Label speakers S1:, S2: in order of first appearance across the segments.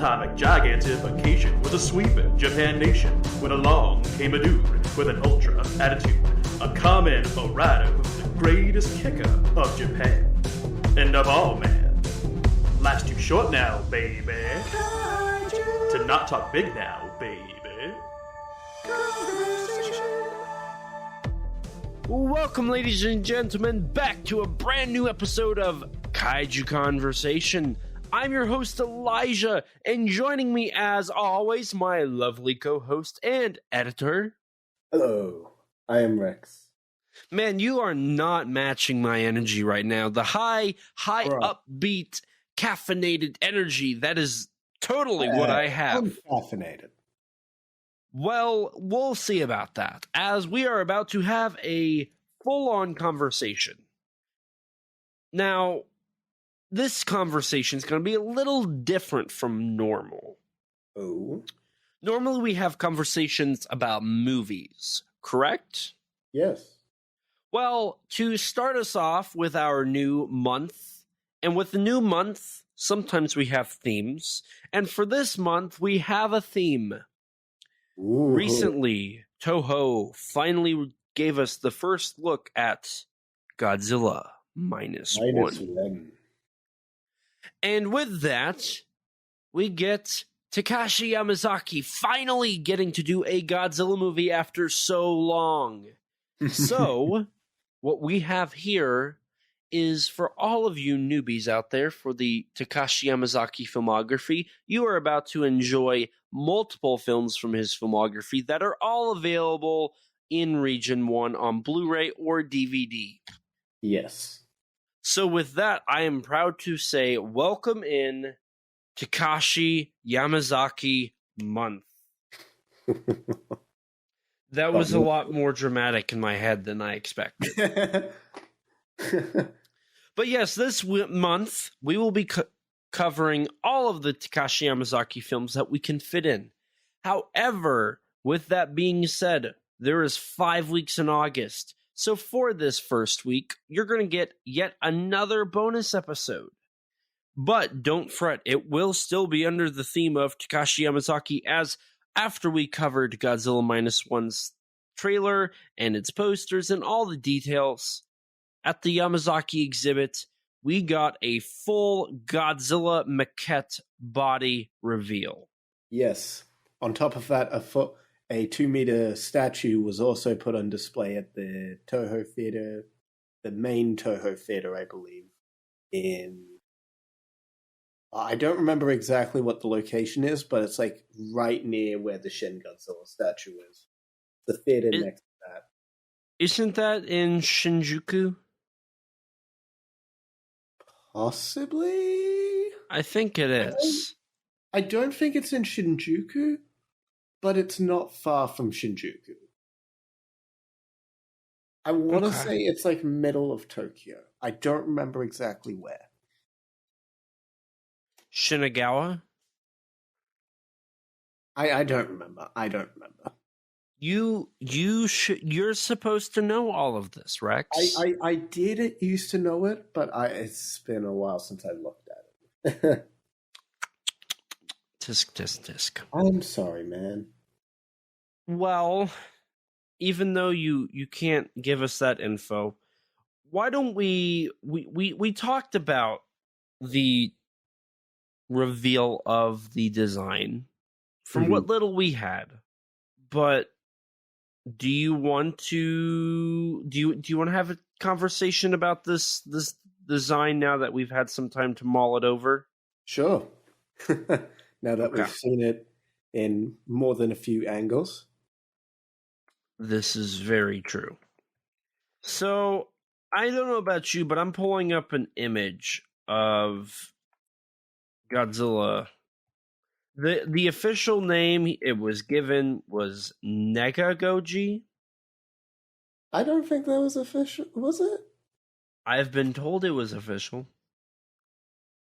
S1: atomic gigantification was a sweeping Japan nation when along came a dude with an ultra attitude, a Kamen Rider who's the greatest kicker of Japan. And of all, man, life's too short now, baby, to not talk big now, baby.
S2: Welcome, ladies and gentlemen, back to a brand new episode of Kaiju Conversation. I'm your host, Elijah, and joining me, as always, my lovely co-host and editor.
S3: Hello, I am Rex.
S2: Man, you are not matching my energy right now. The high, upbeat, caffeinated energy, that is totally what I have.
S3: I'm caffeinated.
S2: Well, we'll see about that, as we are about to have a full-on conversation. Now, this conversation is going to be a little different from normal.
S3: Oh?
S2: Normally we have conversations about movies, correct?
S3: Yes.
S2: Well, to start us off with our new month, and with the new month, sometimes we have themes, and for this month we have a theme.
S3: Ooh.
S2: Recently, Toho finally gave us the first look at Godzilla Minus One. And with that, we get Takashi Yamazaki finally getting to do a Godzilla movie after so long. So, what we have here is for all of you newbies out there for the Takashi Yamazaki filmography, you are about to enjoy multiple films from his filmography that are all available in Region 1 on Blu-ray or DVD.
S3: Yes.
S2: So with that, I am proud to say welcome in Takashi Yamazaki month. That was a lot more dramatic in my head than I expected. But yes, this month we will be covering all of the Takashi Yamazaki films that we can fit in. However, with that being said, there is 5 weeks in August. So for this first week, you're going to get yet another bonus episode. But don't fret, it will still be under the theme of Takashi Yamazaki, as after we covered Godzilla Minus One's trailer and its posters and all the details, at the Yamazaki exhibit, we got a full Godzilla maquette body reveal.
S3: Yes. On top of that, a 2-meter statue was also put on display at the Toho Theater, the main Toho Theater, I believe, I don't remember exactly what the location is, but it's like right near where the Shin Godzilla statue is. The theater next to that.
S2: Isn't that in Shinjuku?
S3: Possibly?
S2: I think it is.
S3: I don't think it's in Shinjuku, but it's not far from Shinjuku. I want to say it's like middle of Tokyo. I don't remember exactly where.
S2: Shinagawa?
S3: I don't remember.
S2: You're supposed to know all of this, Rex.
S3: I did used to know it, but it's been a while since I looked at it.
S2: Tisk.
S3: I'm sorry, man.
S2: Well, even though you can't give us that info, why don't we talked about the reveal of the design from what little we had, but do you want to have a conversation about this design now that we've had some time to mull it over?
S3: Sure. Now that we've seen it in more than a few angles.
S2: This is very true. So, I don't know about you, but I'm pulling up an image of Godzilla. The official name it was given was Negagoji.
S3: I don't think that was official. Was it?
S2: I've been told it was official.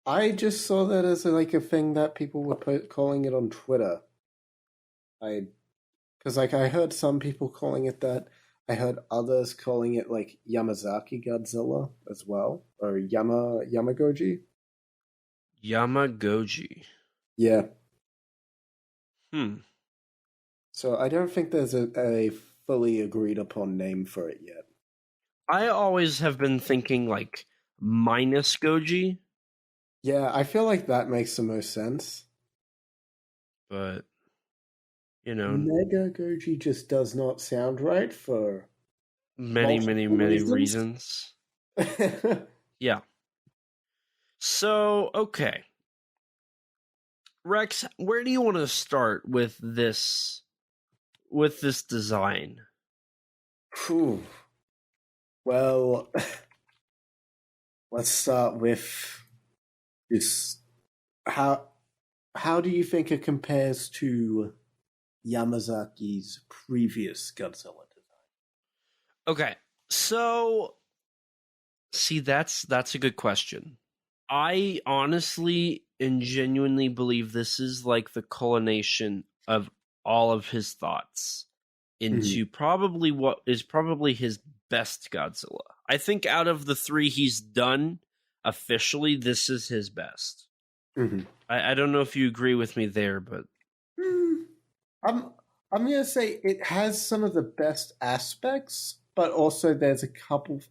S3: I just saw that as a thing that people were calling it on Twitter. Because I heard some people calling it that. I heard others calling it Yamazaki Godzilla as well, or Yamagoji.
S2: Yamagoji.
S3: Yeah, So I don't think there's a fully agreed upon name for it yet.
S2: I always have been thinking like minus Goji,
S3: Yeah, I feel like that makes the most sense.
S2: but you know,
S3: Mega Goji just does not sound right for
S2: many reasons. Yeah. So, okay. Rex, where do you want to start with this design?
S3: Phew. Well, let's start with this. How do you think it compares to Yamazaki's previous Godzilla design?
S2: Okay. So, see, that's a good question. I honestly and genuinely believe this is like the culmination of all of his thoughts into probably what is probably his best Godzilla. I think out of the three he's done officially, this is his best. I don't know if you agree with me there, but
S3: I'm gonna say it has some of the best aspects, but also there's a couple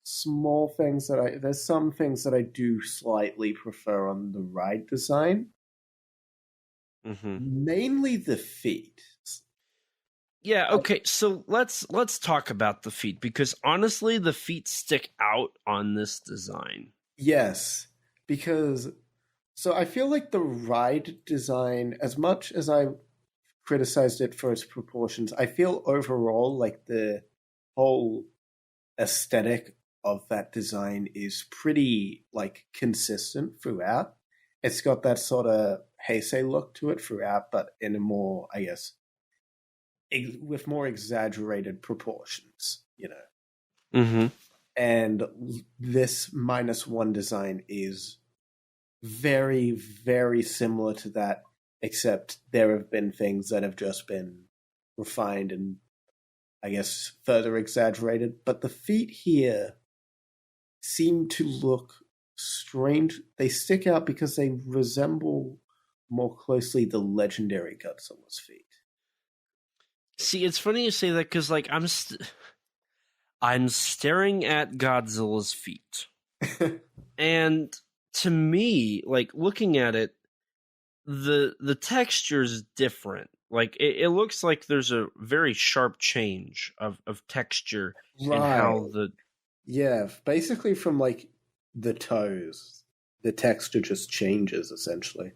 S3: small things there's some things that I do slightly prefer on the ride design. Mainly the feet.
S2: Yeah, okay, so let's talk about the feet, because honestly the feet stick out on this design.
S3: Yes, because so I feel like the ride design, as much as I criticized it for its proportions, I feel overall like the whole aesthetic of that design is pretty like consistent throughout. It's got that sort of Heisei look to it throughout, but in a more, I guess, with more exaggerated proportions, you know. And this -1 design is very, very similar to that, except there have been things that have just been refined and, I guess, further exaggerated. But the feet here seem to look strange. They stick out because they resemble more closely the legendary Godzilla's feet.
S2: See, it's funny you say that because, like, I'm staring at Godzilla's feet, and to me, like, looking at it, the texture is different. Like, it looks like there's a very sharp change of texture in how the
S3: basically from like the toes, the texture just changes essentially.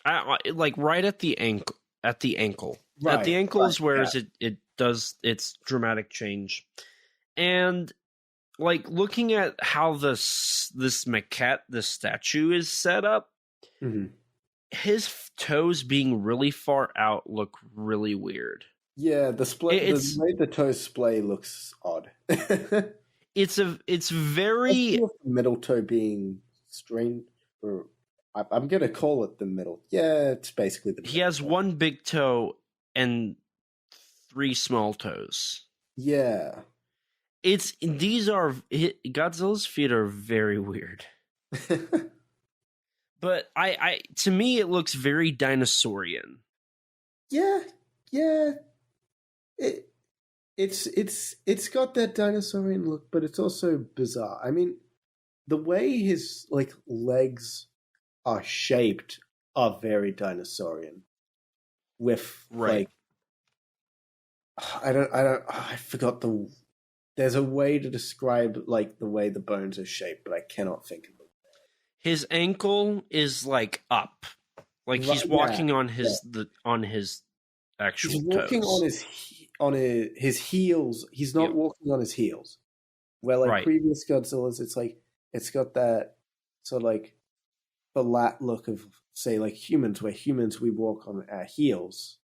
S2: Like right at the ankle. At the ankle is where it does its dramatic change. And like looking at how this maquette, this statue is set up, his toes being really far out look really weird.
S3: Yeah, the way the toes splay looks odd.
S2: It's very
S3: middle toe being strained, or I'm gonna call it the middle. Yeah, it's basically the middle.
S2: He has one big toe and 3 small toes.
S3: Yeah.
S2: Godzilla's feet are very weird. But I to me it looks very dinosaurian.
S3: Yeah. It's got that dinosaurian look, but it's also bizarre. I mean, the way his like legs are shaped are very dinosaurian. With like, I forgot there's a way to describe like the way the bones are shaped, but I cannot think of it.
S2: His ankle is like up, like he's walking on his actual
S3: he's walking
S2: toes.
S3: on his heels. He's not walking on his heels. Where like previous Godzillas, it's like it's got that sort of like the lat look of, say, like humans, where humans we walk on our heels,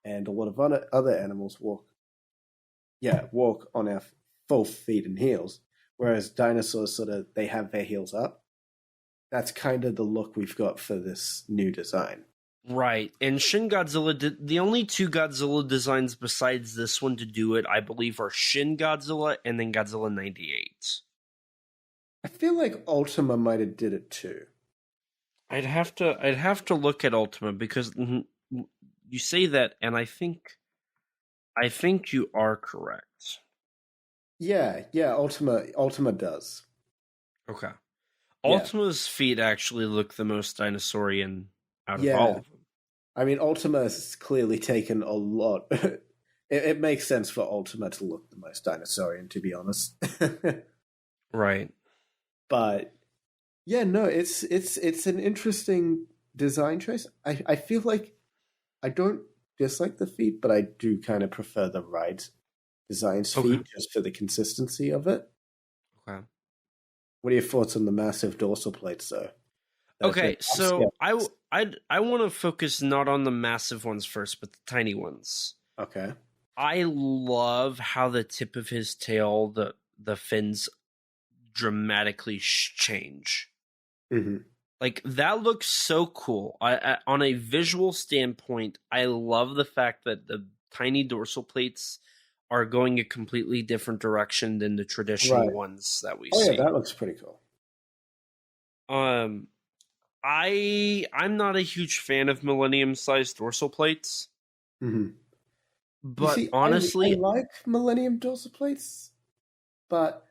S3: and a lot of other animals walk on our full feet and heels, whereas dinosaurs sort of they have their heels up. That's kind of the look we've got for this new design.
S2: Right, and Shin Godzilla the only 2 Godzilla designs besides this one to do it, I believe, are Shin Godzilla and then Godzilla 98.
S3: I feel like Ultima might have did it too.
S2: I'd have to look at Ultima because say that, and I think you are correct.
S3: Yeah, Ultima does.
S2: Okay.
S3: Yeah.
S2: Ultima's feet actually look the most dinosaurian out of all of them.
S3: I mean, Ultima has clearly taken a lot. It makes sense for Ultima to look the most dinosaurian, to be honest.
S2: Right.
S3: But yeah, no, it's an interesting design choice. I feel like I don't dislike the feet, but I do kind of prefer the ride design's feet just for the consistency of it.
S2: Okay.
S3: What are your thoughts on the massive dorsal plates, though?
S2: Okay, so I want to focus not on the massive ones first, but the tiny ones.
S3: Okay.
S2: I love how the tip of his tail, the fins, dramatically change.
S3: Mm-hmm.
S2: Like, that looks so cool. I on a visual standpoint, I love the fact that the tiny dorsal plates are going a completely different direction than the traditional ones that we see.
S3: Yeah, that looks pretty cool.
S2: I'm not a huge fan of millennium-sized dorsal plates.
S3: Mm-hmm.
S2: But honestly,
S3: I like millennium dorsal plates, but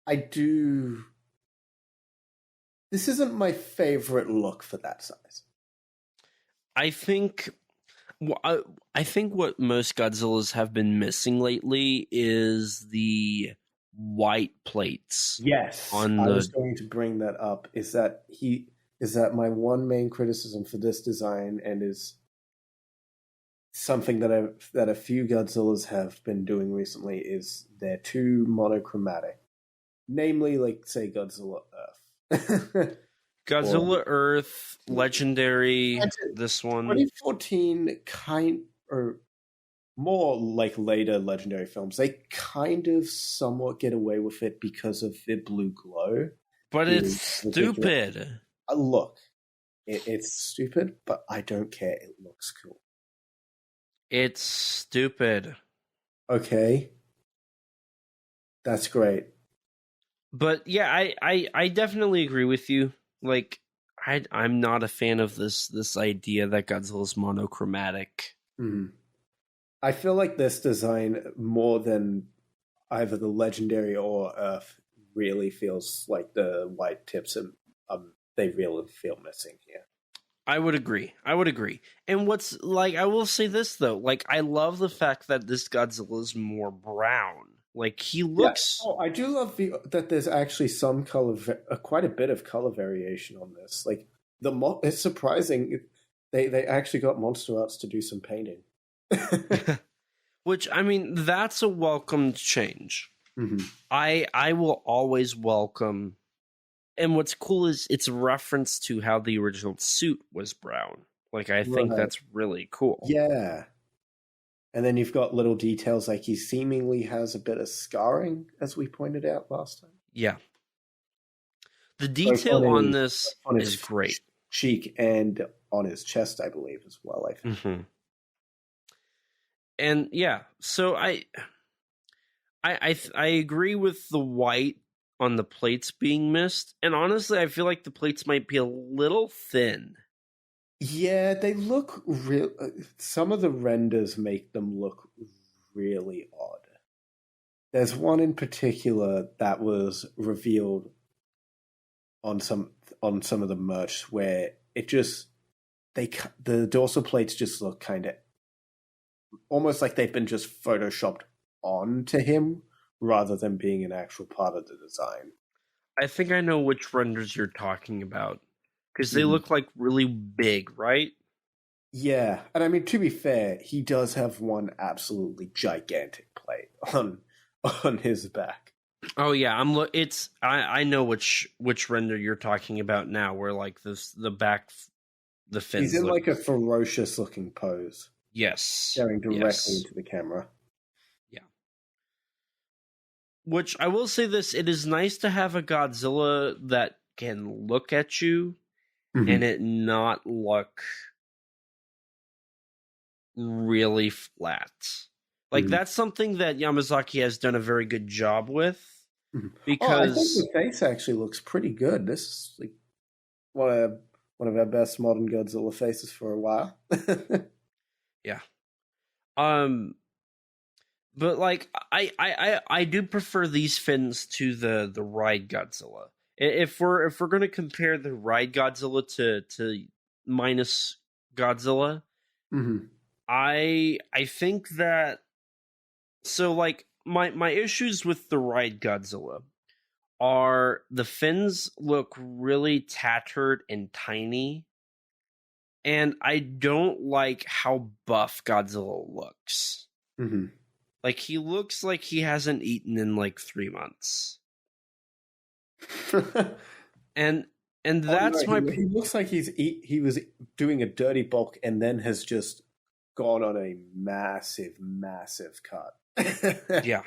S3: I do. This isn't my favorite look for that size.
S2: I think what most Godzillas have been missing lately is the white plates.
S3: Yes, I was going to bring that up. Is that my one main criticism for this design, and is something that a few Godzillas have been doing recently, is they're too monochromatic. Namely, like, say, Godzilla Earth.
S2: Godzilla Earth, Legendary, this one.
S3: 2014 or more like later Legendary films, they kind of somewhat get away with it because of the blue glow.
S2: But it's stupid.
S3: Look, it's stupid, but I don't care. It looks cool.
S2: It's stupid.
S3: Okay. That's great.
S2: But yeah, I definitely agree with you. Like, I'm not a fan of this idea that Godzilla's monochromatic.
S3: Mm-hmm. I feel like this design, more than either the Legendary or Earth, really feels like the white tips and they really feel missing here.
S2: I would agree. And what's, like, I will say this though, like, I love the fact that this Godzilla is more brown. Like, he looks.
S3: Yeah. Oh, I do love that there's actually some color, quite a bit of color variation on this. Like, it's surprising they actually got Monster Arts to do some painting.
S2: Which, I mean, that's a welcomed change.
S3: Mm-hmm.
S2: I will always welcome. And what's cool is it's a reference to how the original suit was brown. Like, I think that's really cool.
S3: Yeah. And then you've got little details like he seemingly has a bit of scarring, as we pointed out last time.
S2: Yeah. The detail on this is great.
S3: Cheek and on his chest, I believe, as well, I think.
S2: Mm-hmm. And yeah, so I agree with the white on the plates being missed. And honestly, I feel like the plates might be a little thin.
S3: Yeah, they look real. Some of the renders make them look really odd. There's one in particular that was revealed on some of the merch where it just the dorsal plates just look kind of almost like they've been just photoshopped onto him rather than being an actual part of the design.
S2: I think I know which renders you're talking about. Because they look like really big, right? Yeah.
S3: And I mean, to be fair, he does have one absolutely gigantic plate on his back.
S2: Oh yeah, I know which render you're talking about now, where like the fins.
S3: He's in like a ferocious looking pose.
S2: Yes.
S3: Staring directly into the camera.
S2: Yeah. Which I will say this, it is nice to have a Godzilla that can look at you and it not look really flat. Like, that's something that Yamazaki has done a very good job with. Because
S3: I think the face actually looks pretty good. This is like one of our best modern Godzilla faces for a while.
S2: Yeah. But like I do prefer these fins to the Ride Godzilla. If we're gonna compare the Ride Godzilla to Minus Godzilla,
S3: Mm-hmm.
S2: I think that so like my issues with the Ride Godzilla are the fins look really tattered and tiny, and I don't like how buff Godzilla looks.
S3: Mm-hmm.
S2: Like he looks like he hasn't eaten in like 3 months. And that's my
S3: he looks like he was doing a dirty bulk and then has just gone on a massive cut.
S2: yeah.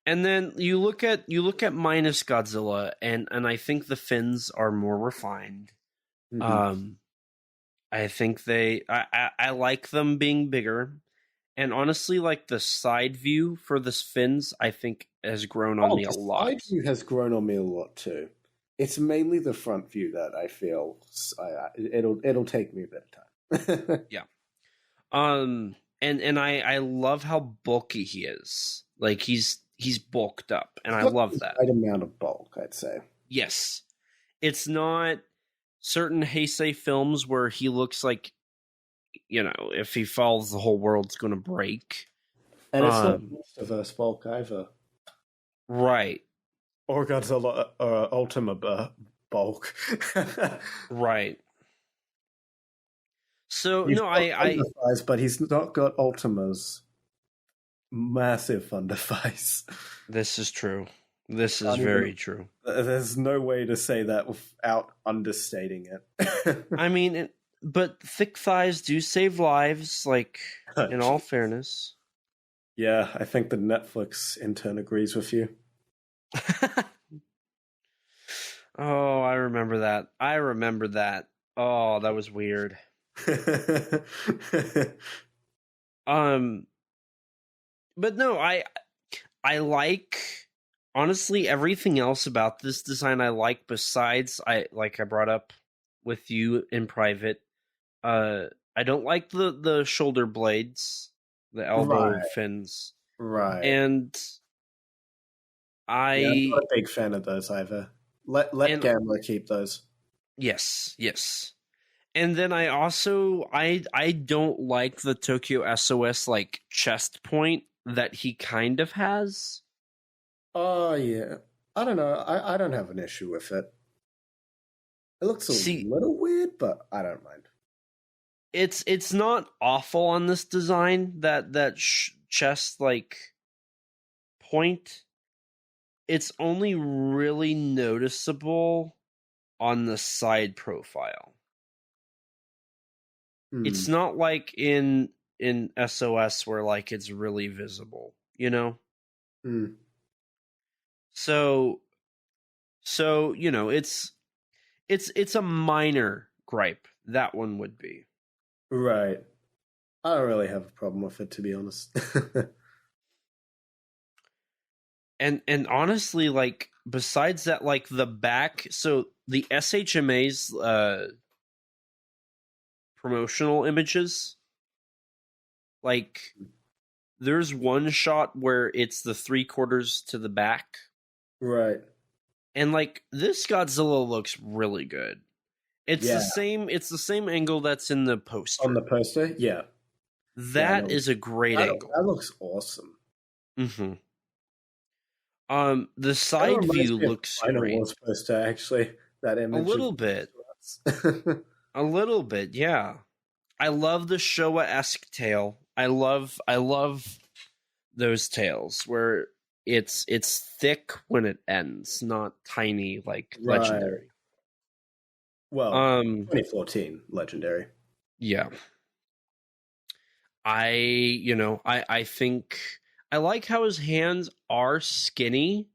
S2: And then you look at Minus Godzilla, and I think the fins are more refined.
S3: Mm-hmm.
S2: I think I like them being bigger, and honestly, like the side view for the fins, I think has grown on me a lot.
S3: The side view has grown on me a lot too. It's mainly the front view that I feel it'll take me a bit of time.
S2: Yeah. And I love how bulky he is. Like he's bulked up, and I love that.
S3: Right amount of bulk, I'd say.
S2: Yes. It's not certain Heisei films where he looks like, you know, if he falls, the whole world's going to break.
S3: And it's not diverse bulk either.
S2: Right.
S3: Or Godzilla Ultima bulk.
S2: Right. So,
S3: He's
S2: no, I
S3: but he's not got Ultima's massive underface.
S2: This is true. This is very true.
S3: There's no way to say that without understating it.
S2: I mean, but thick thighs do save lives, like, in all fairness.
S3: Yeah, I think the Netflix intern agrees with you.
S2: Oh, I remember that. Oh, that was weird. But no, I like, honestly, everything else about this design I like, besides I brought up with you in private. I don't like the shoulder blades, the elbow fins.
S3: Right.
S2: And
S3: I'm not a big fan of those either. Let Gamera keep those.
S2: Yes. And then I also I don't like the Tokyo SOS like chest point that he kind of has.
S3: Oh yeah. I don't know. I don't have an issue with it. It looks a little weird, but I don't mind.
S2: It's not awful on this design, that chest like point. It's only really noticeable on the side profile. It's not like in SOS where like it's really visible, you know? So you know, it's a minor gripe. That one would be.
S3: Right. I don't really have a problem with it, to be honest.
S2: And honestly, like, besides that, like the back, so the SHMA's promotional images, like there's one shot where it's the 3/4 to the back.
S3: Right.
S2: And like this Godzilla looks really good. It's the same angle that's in the poster.
S3: On the poster? Yeah.
S2: That is a great angle.
S3: That looks awesome.
S2: Mm-hmm. The side view looks great.
S3: Wars poster, actually. That image.
S2: A little bit. A little bit, yeah. I love the Showa-esque tail. I love those tails where it's thick when it ends, not tiny like Legendary.
S3: Well, 2014 Legendary.
S2: Yeah. I think I like how his hands are skinny,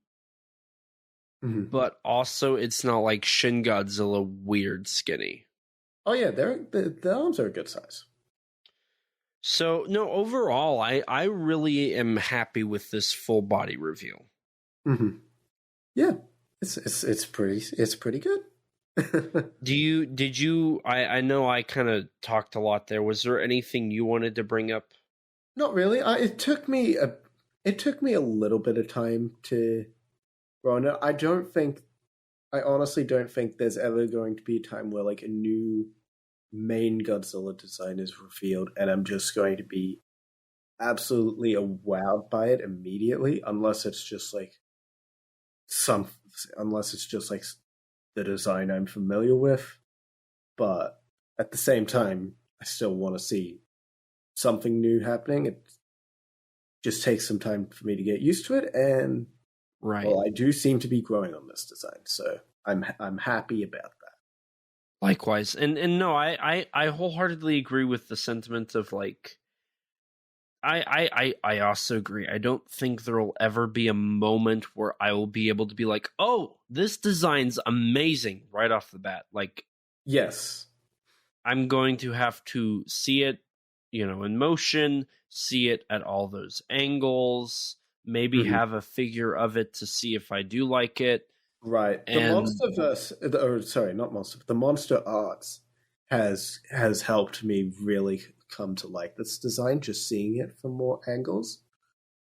S2: but also it's not like Shin Godzilla weird skinny.
S3: Oh yeah, the arms are a good size.
S2: So no, overall, I really am happy with this full body review.
S3: Yeah, it's pretty good.
S2: I know I kind of talked a lot there. Was there anything you wanted to bring up?
S3: Not really. It took me a little bit of time to grow on it. I honestly don't think there's ever going to be a time where like a new main Godzilla design is revealed and I'm just going to be absolutely wowed by it immediately, unless it's just like the design I'm familiar with. But at the same time, I still want to see something new happening. It just takes some time for me to get used to it, and well, I do seem to be growing on this design, so I'm happy about that.
S2: Likewise, and no, I wholeheartedly agree with the sentiment of like. I also agree. I don't think there will ever be a moment where I will be able to be like, oh, this design's amazing right off the bat. Like,
S3: yes,
S2: I'm going to have to see it, in motion, see it at all those angles, maybe have a figure of it to see if I do like it.
S3: Right. The Monster Arts has helped me really come to like this design, just seeing it from more angles,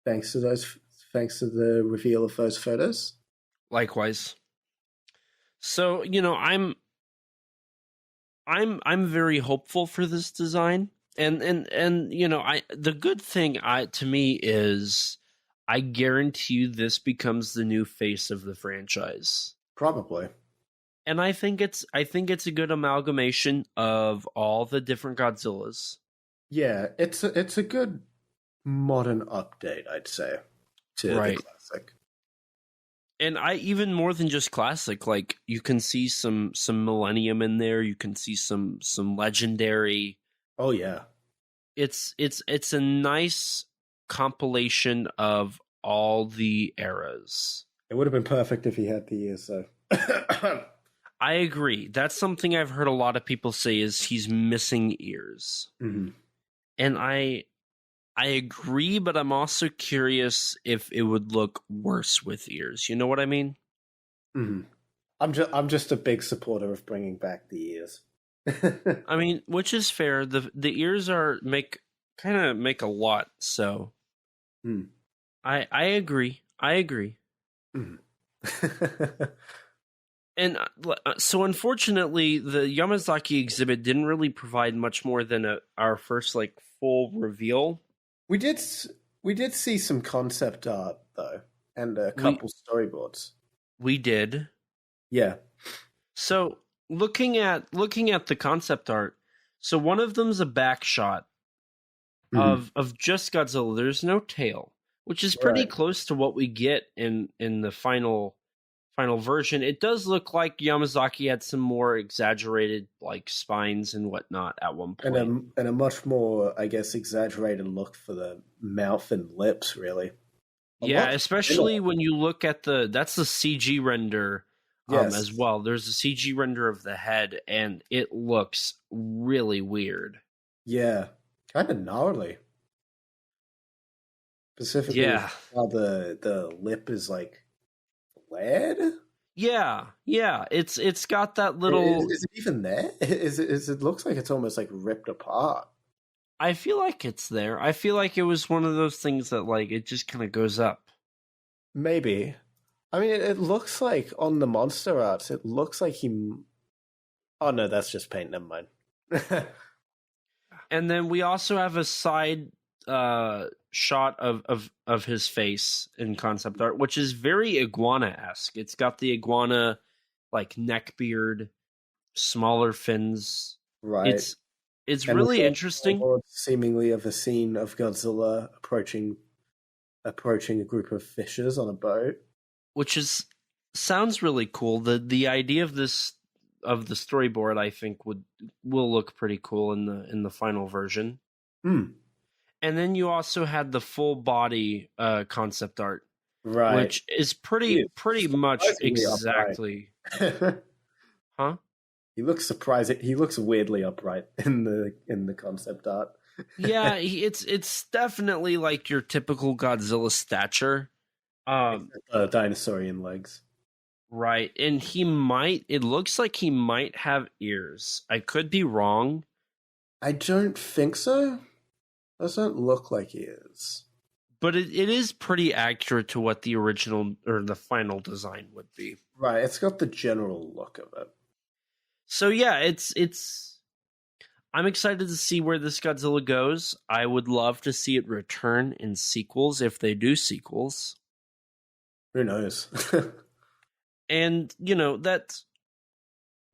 S3: thanks to the reveal of those photos.
S2: Likewise. So I'm very hopeful for this design, and the good thing to me is I guarantee you this becomes the new face of the franchise.
S3: Probably.
S2: And I think it's a good amalgamation of all the different Godzillas.
S3: Yeah, it's a good modern update, I'd say, to the classic.
S2: And even more than just classic, like you can see some Millennium in there, you can see some legendary.
S3: Oh yeah.
S2: It's a nice compilation of all the eras.
S3: It would have been perfect if he had the ears though.
S2: I agree. That's something I've heard a lot of people say is he's missing ears.
S3: Mm-hmm.
S2: And I agree, but I'm also curious if it would look worse with ears. You know what I mean?
S3: Mm-hmm. I'm just a big supporter of bringing back the ears.
S2: I mean, which is fair. The ears make a lot. So I agree.
S3: Mm.
S2: And so, unfortunately, the Yamazaki exhibit didn't really provide much more than our first like full reveal.
S3: We did see some concept art though, and a couple storyboards.
S2: We did,
S3: yeah.
S2: So looking at the concept art, so one of them's a back shot of just Godzilla. There's no tail, which is pretty close to what we get in the final version. It does look like Yamazaki had some more exaggerated like spines and whatnot at one point,
S3: and a much more, I guess, exaggerated look for the mouth and lips. Really,
S2: especially when you look at that's the CG render as well. There's a CG render of the head, and it looks really weird.
S3: Yeah, kind of gnarly. Specifically, how the lip is like flared.
S2: Yeah, it's got that little.
S3: Is it even there? It looks like it's almost like ripped apart.
S2: I feel like it's there. I feel like it was one of those things that like it just kind of goes up.
S3: Maybe. I mean, it looks like on the monster arts. It looks like he. Oh no, that's just paint. Never mind.
S2: And then we also have a side shot of his face in concept art, which is very iguana-esque. It's got the iguana like neck beard, smaller fins.
S3: Right.
S2: It's really interesting.
S3: Seemingly of a scene of Godzilla approaching a group of fishers on a boat,
S2: which sounds really cool. The idea of the storyboard, I think, will look pretty cool in the final version. And then you also had the full body concept art,
S3: right?
S2: Which is pretty much exactly. Huh?
S3: He looks surprising. He looks weirdly upright in the concept art.
S2: Yeah, it's definitely like your typical Godzilla stature.
S3: Dinosaurian legs.
S2: Right. And it looks like he might have ears. I could be wrong.
S3: I don't think so. Doesn't look like he is.
S2: But it is pretty accurate to what the original or the final design would be.
S3: Right, it's got the general look of it.
S2: So yeah, it's I'm excited to see where this Godzilla goes. I would love to see it return in sequels if they do sequels.
S3: Who knows?
S2: And, you know, that's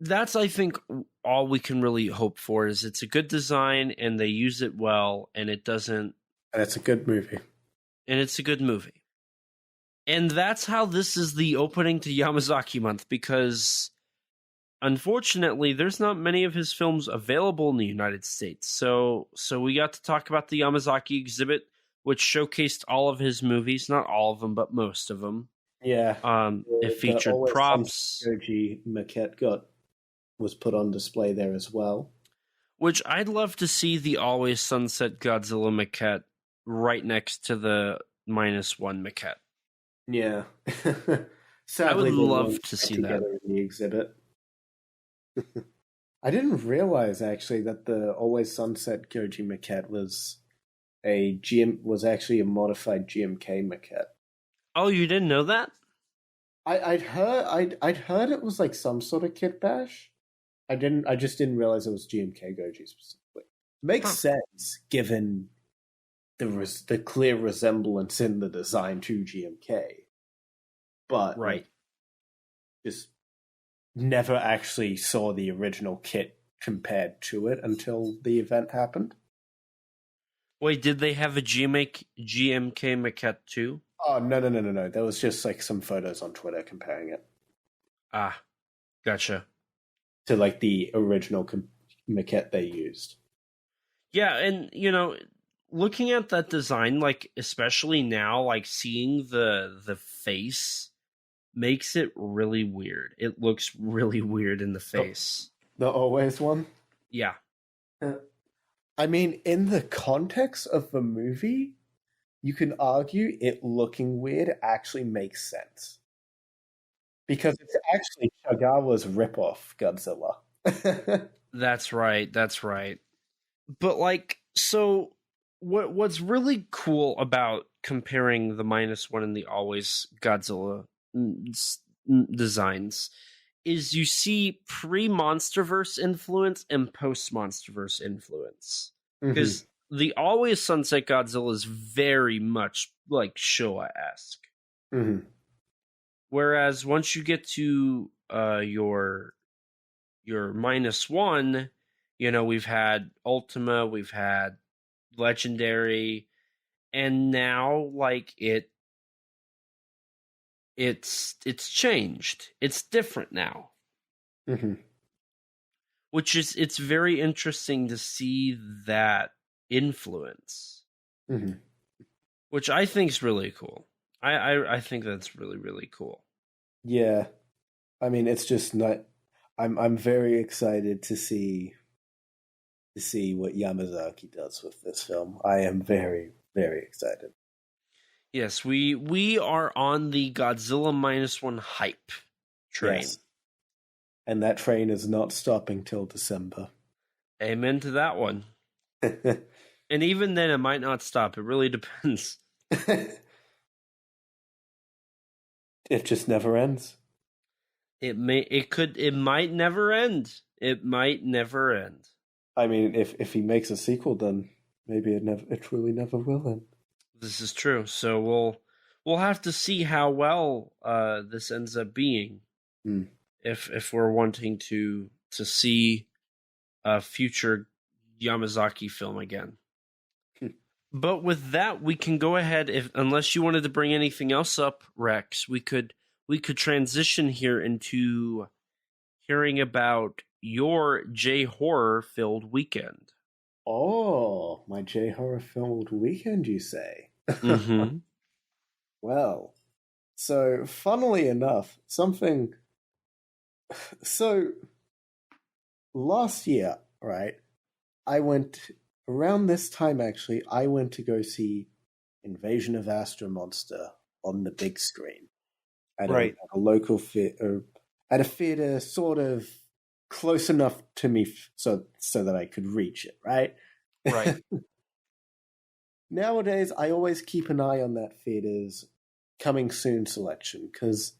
S2: I think all we can really hope for is it's a good design and they use it well and it doesn't.
S3: And it's a good movie.
S2: And it's a good movie. And that's how this is the opening to Yamazaki month, because unfortunately there's not many of his films available in the United States. So we got to talk about the Yamazaki exhibit, which showcased all of his movies, not all of them, but most of them.
S3: Yeah.
S2: It featured props.
S3: Goji maquette was put on display there as well.
S2: Which I'd love to see the Always Sunset Godzilla maquette right next to the -1 maquette.
S3: Yeah.
S2: I
S3: Sadly,
S2: would love to see that
S3: in the exhibit. I didn't realize actually that the Always Sunset Goji maquette was actually a modified GMK maquette.
S2: Oh, you didn't know that?
S3: I'd heard it was like some sort of kit bash. I just didn't realize it was GMK Goji specifically. Makes sense given the clear resemblance in the design to GMK. But
S2: right.
S3: Just never actually saw the original kit compared to it until the event happened.
S2: Wait, did they have a GMK maquette too?
S3: Oh, no. There was just like some photos on Twitter comparing it.
S2: Ah, gotcha.
S3: To like the original maquette they used.
S2: Yeah, and you know, looking at that design, like especially now, like seeing the face makes it really weird. It looks really weird in the face.
S3: The Always one?
S2: Yeah.
S3: I mean, in the context of the movie, you can argue it looking weird actually makes sense. Because it's actually Chagawa's ripoff Godzilla.
S2: That's right. But like, so what's really cool about comparing the -1 and the Always Godzilla designs is you see pre-Monsterverse influence and post-Monsterverse influence. Because the Always Sunset Godzilla is very much like Showa-esque.
S3: Mm-hmm.
S2: Whereas once you get to your -1, you know, we've had Ultima, we've had Legendary, and now like it's changed. It's different now.
S3: Mm-hmm.
S2: Which is, it's very interesting to see that influence.
S3: Mm-hmm.
S2: Which I think is really cool. I think that's really, really cool.
S3: Yeah. I mean, it's just not. I'm very excited to see what Yamazaki does with this film. I am very, very excited.
S2: Yes, we are on the Godzilla -1 hype train.
S3: Yes. And that train is not stopping till December.
S2: Amen to that one. And even then, it might not stop. It really depends.
S3: It just never ends.
S2: It might never end. It might never end.
S3: I mean, if he makes a sequel, then maybe it truly never will end.
S2: This is true. So we'll have to see how well this ends up being. If we're wanting to see a future Yamazaki film again. But with that, we can go ahead. Unless you wanted to bring anything else up, Rex, we could transition here into hearing about your J-horror filled weekend.
S3: Oh, my J-horror filled weekend, you say?
S2: Mm-hmm.
S3: Well, so funnily enough, So last year, right? Around this time, actually, I went to go see Invasion of Astro Monster on the big screen.
S2: Right.
S3: a local theater, at a theater sort of close enough to me so that I could reach it, right?
S2: Right.
S3: Nowadays, I always keep an eye on that theater's coming soon selection because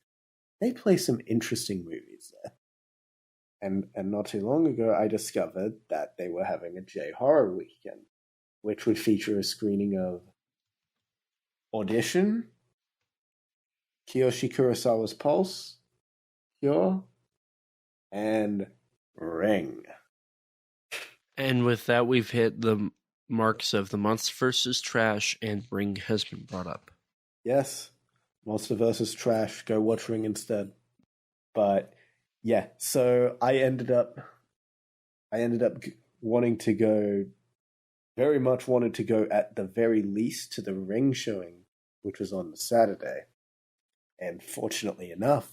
S3: they play some interesting movies there. And not too long ago, I discovered that they were having a J Horror weekend, which would feature a screening of Audition, Kiyoshi Kurosawa's Pulse, Cure, and Ring.
S2: And with that, we've hit the marks of the Monster vs. Trash, and Ring has been brought up.
S3: Yes, Monster vs. Trash. Go watch Ring instead. But yeah, so I ended up wanting to go. Very much wanted to go at the very least to the Ring showing, which was on the Saturday. And fortunately enough,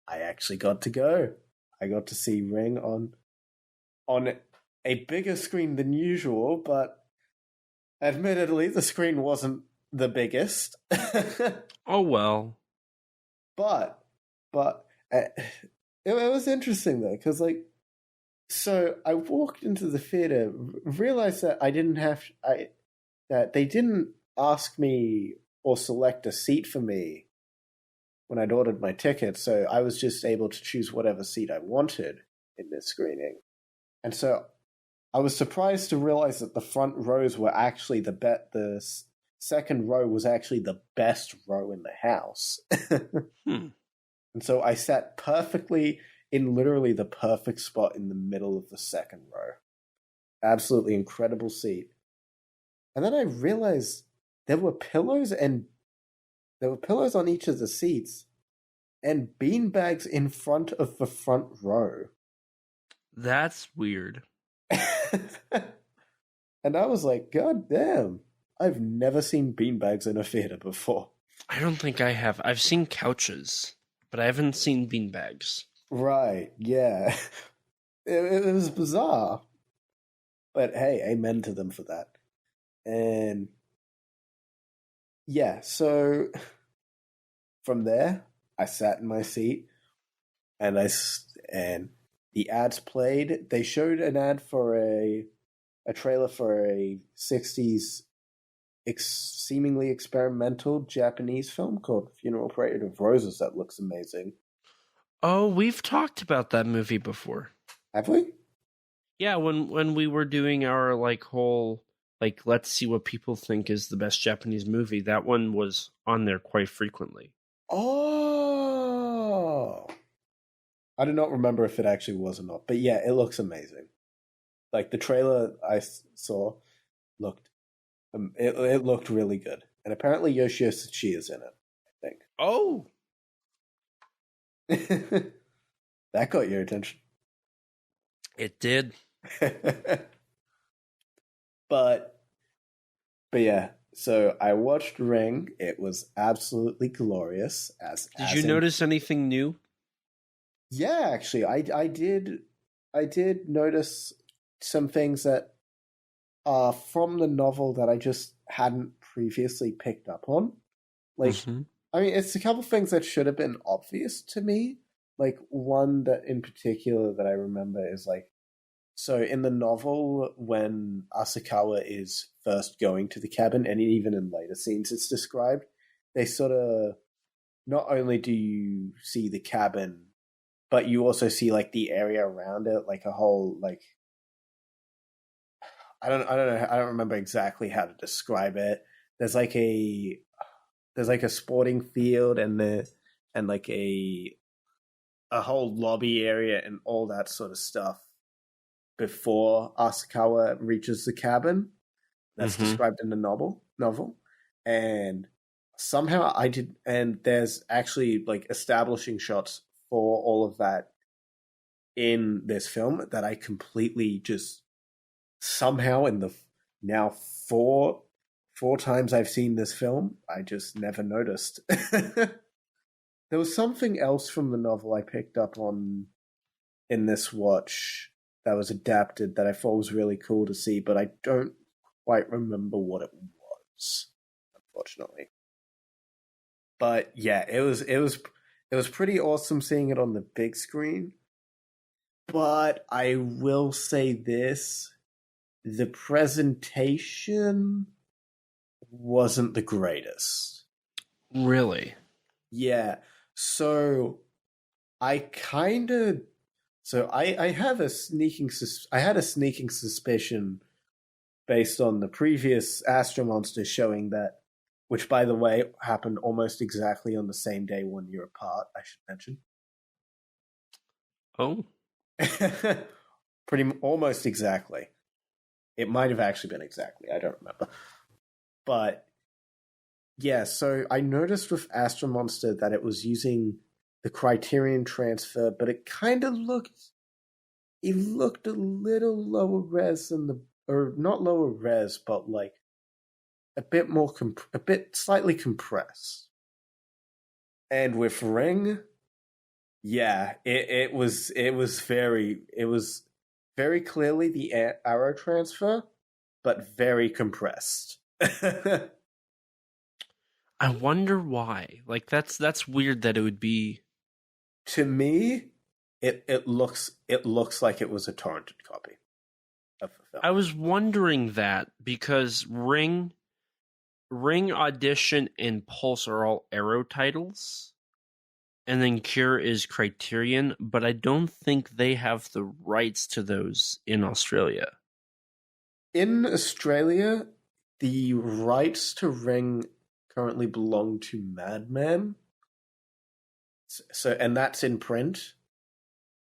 S3: I actually got to go. I got to see Ring on a bigger screen than usual, but admittedly, the screen wasn't the biggest.
S2: Oh, well.
S3: But it was interesting, though, because, like, so I walked into the theater, realized that that they didn't ask me or select a seat for me when I'd ordered my ticket, so I was just able to choose whatever seat I wanted in this screening. And so I was surprised to realize that the front rows were actually the second row was actually the best row in the house. And so I sat perfectly in literally the perfect spot in the middle of the second row. Absolutely incredible seat. And then I realized there were pillows on each of the seats and beanbags in front of the front row.
S2: That's weird.
S3: And I was like, God damn, I've never seen beanbags in a theater before.
S2: I don't think I have. I've seen couches, but I haven't seen beanbags.
S3: Right, yeah. It was bizarre. But hey, amen to them for that. And yeah, so from there, I sat in my seat and the ads played. They showed an ad for a trailer for a 60s seemingly experimental Japanese film called Funeral Parade of Roses that looks amazing.
S2: Oh, we've talked about that movie before.
S3: Have we?
S2: Yeah, when we were doing our whole let's see what people think is the best Japanese movie, that one was on there quite frequently.
S3: Oh, I do not remember if it actually was or not, but yeah, it looks amazing. Like the trailer I saw looked, it looked really good, and apparently Yoshio Tsuchi is in it. I think.
S2: Oh,
S3: that got your attention.
S2: It did.
S3: but yeah, so I watched Ring. It was absolutely glorious.
S2: Did you notice anything new?
S3: Yeah, actually, I did notice some things that are from the novel that I just hadn't previously picked up on. Like, I mean, it's a couple things that should have been obvious to me. Like, one that in particular that I remember is like, so in the novel, when Asakawa is first going to the cabin, and even in later scenes it's described, they sort of, not only do you see the cabin, but you also see like the area around it, like a whole, like, I don't know, I don't remember exactly how to describe it. There's like a sporting field and like a whole lobby area and all that sort of stuff before Asakawa reaches the cabin. That's described in the novel. And somehow and there's actually like establishing shots for all of that in this film that I completely just somehow in the now four times I've seen this film, I just never noticed. There was something else from the novel I picked up on in this watch that was adapted that I thought was really cool to see, but I don't quite remember what it was, unfortunately. But yeah, it was It was pretty awesome seeing it on the big screen. But I will say this, the presentation wasn't the greatest.
S2: Really?
S3: Yeah. So I kind of I have a I had a sneaking suspicion based on the previous Astro Monster showing that, which by the way happened almost exactly on the same day 1 year apart, I should mention.
S2: Oh.
S3: Almost exactly. It might have actually been exactly. I don't remember. But yeah, so I noticed with Astro Monster that it was using the Criterion transfer, but it kind of looked a little lower res than or not lower res, but like a bit more a bit slightly compressed. And with Ring, yeah, it was very clearly the arrow transfer, but very compressed.
S2: I wonder why. Like that's weird that it would be.
S3: To me, it looks like it was a torrented copy of the film.
S2: I was wondering that because Ring, Audition, and Pulse are all Arrow titles, and then Cure is Criterion, but I don't think they have the rights to those in Australia.
S3: In Australia, the rights to Ring currently belong to Madman. So, and that's in print.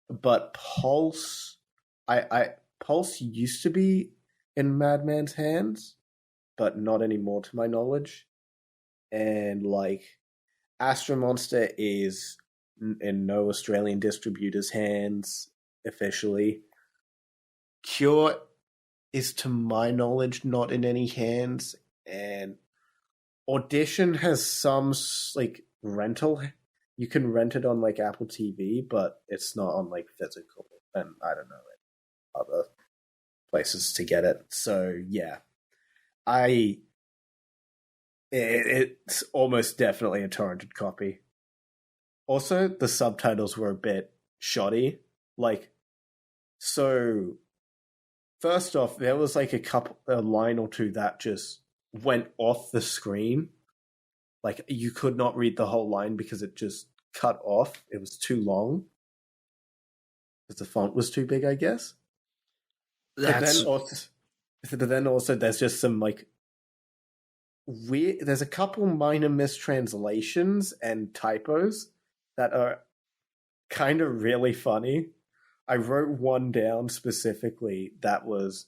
S3: But Pulse, Pulse used to be in Madman's hands, but not anymore to my knowledge. And like Astro Monster is in no Australian distributor's hands officially. Cure is, to my knowledge, not in any hands, and Audition has some like rental. You can rent it on like Apple TV, but it's not on like physical, and I don't know other places to get it. So yeah, it's almost definitely a torrented copy. Also, the subtitles were a bit shoddy. Like, so first off, there was like a line or two that just went off the screen. Like, you could not read the whole line because it just cut off. It was too long. Because the font was too big, I guess. But then also there's just some like weird. There's a couple minor mistranslations and typos that are kind of really funny. I wrote one down specifically that was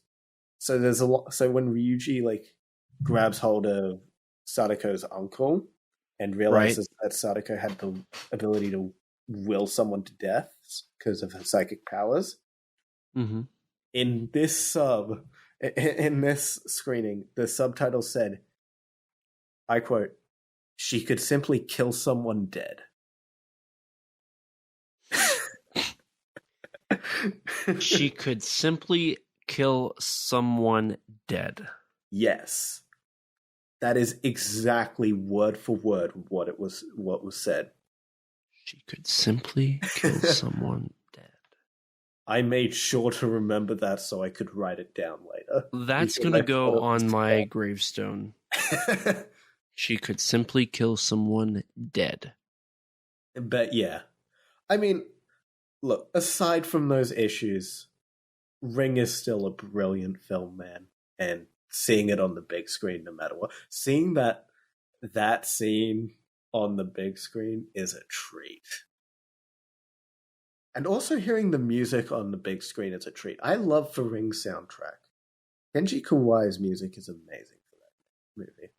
S3: there's a lot. So when Ryuji like grabs hold of Sadako's uncle and realizes that Sadako had the ability to will someone to death because of her psychic powers.
S2: Mm-hmm.
S3: In this screening, the subtitle said, I quote, "She could simply kill someone dead."
S2: She could simply kill someone dead.
S3: Yes. That is exactly word for word what was said.
S2: She could simply kill someone dead.
S3: I made sure to remember that so I could write it down later.
S2: That's going to go on my gravestone. She could simply kill someone dead.
S3: But yeah. I mean, look, aside from those issues, Ring is still a brilliant film, man. And seeing it on the big screen, no matter what, seeing that scene on the big screen is a treat. And also hearing the music on the big screen is a treat. I love the Ring soundtrack. Kenji Kawai's music is amazing for that movie.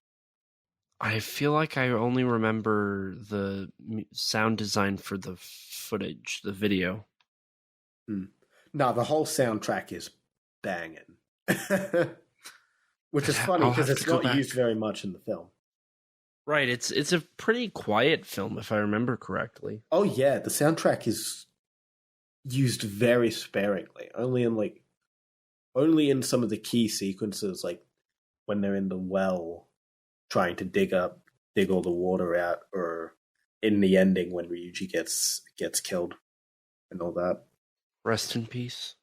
S2: I feel like I only remember the sound design for the footage, the video.
S3: No, the whole soundtrack is banging. Which is funny because it's not used very much in the film.
S2: Right, it's a pretty quiet film if I remember correctly.
S3: Oh yeah, the soundtrack is used very sparingly. Only in some of the key sequences, like when they're in the well trying to dig all the water out, or in the ending when Ryuji gets killed and all that.
S2: Rest in peace.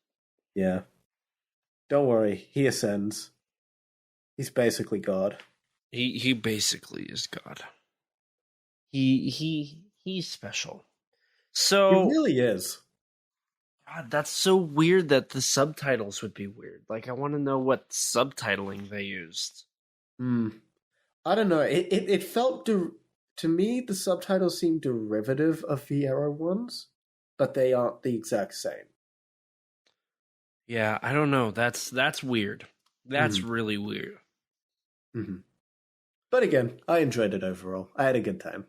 S3: Yeah. Don't worry, he ascends. He's basically God.
S2: He basically is God. He's special. So
S3: He really is.
S2: God, that's so weird that the subtitles would be weird. Like, I want to know what subtitling they used.
S3: I don't know. It felt to me the subtitles seem derivative of the Arrow ones, but they aren't the exact same.
S2: Yeah, I don't know. That's weird. That's really weird.
S3: Mm-hmm. But again, I enjoyed it overall. I had a good time.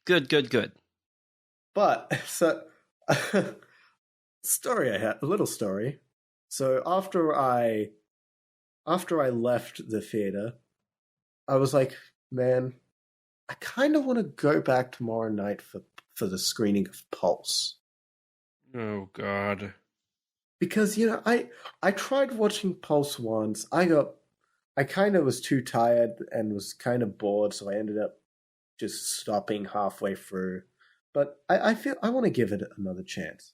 S2: Good.
S3: But so story I had a little story. So after I left the theater, I was like, man, I kind of want to go back tomorrow night for the screening of Pulse.
S2: Oh God.
S3: Because I tried watching Pulse once. I kind of was too tired and was kind of bored, so I ended up just stopping halfway through. But I feel I want to give it another chance.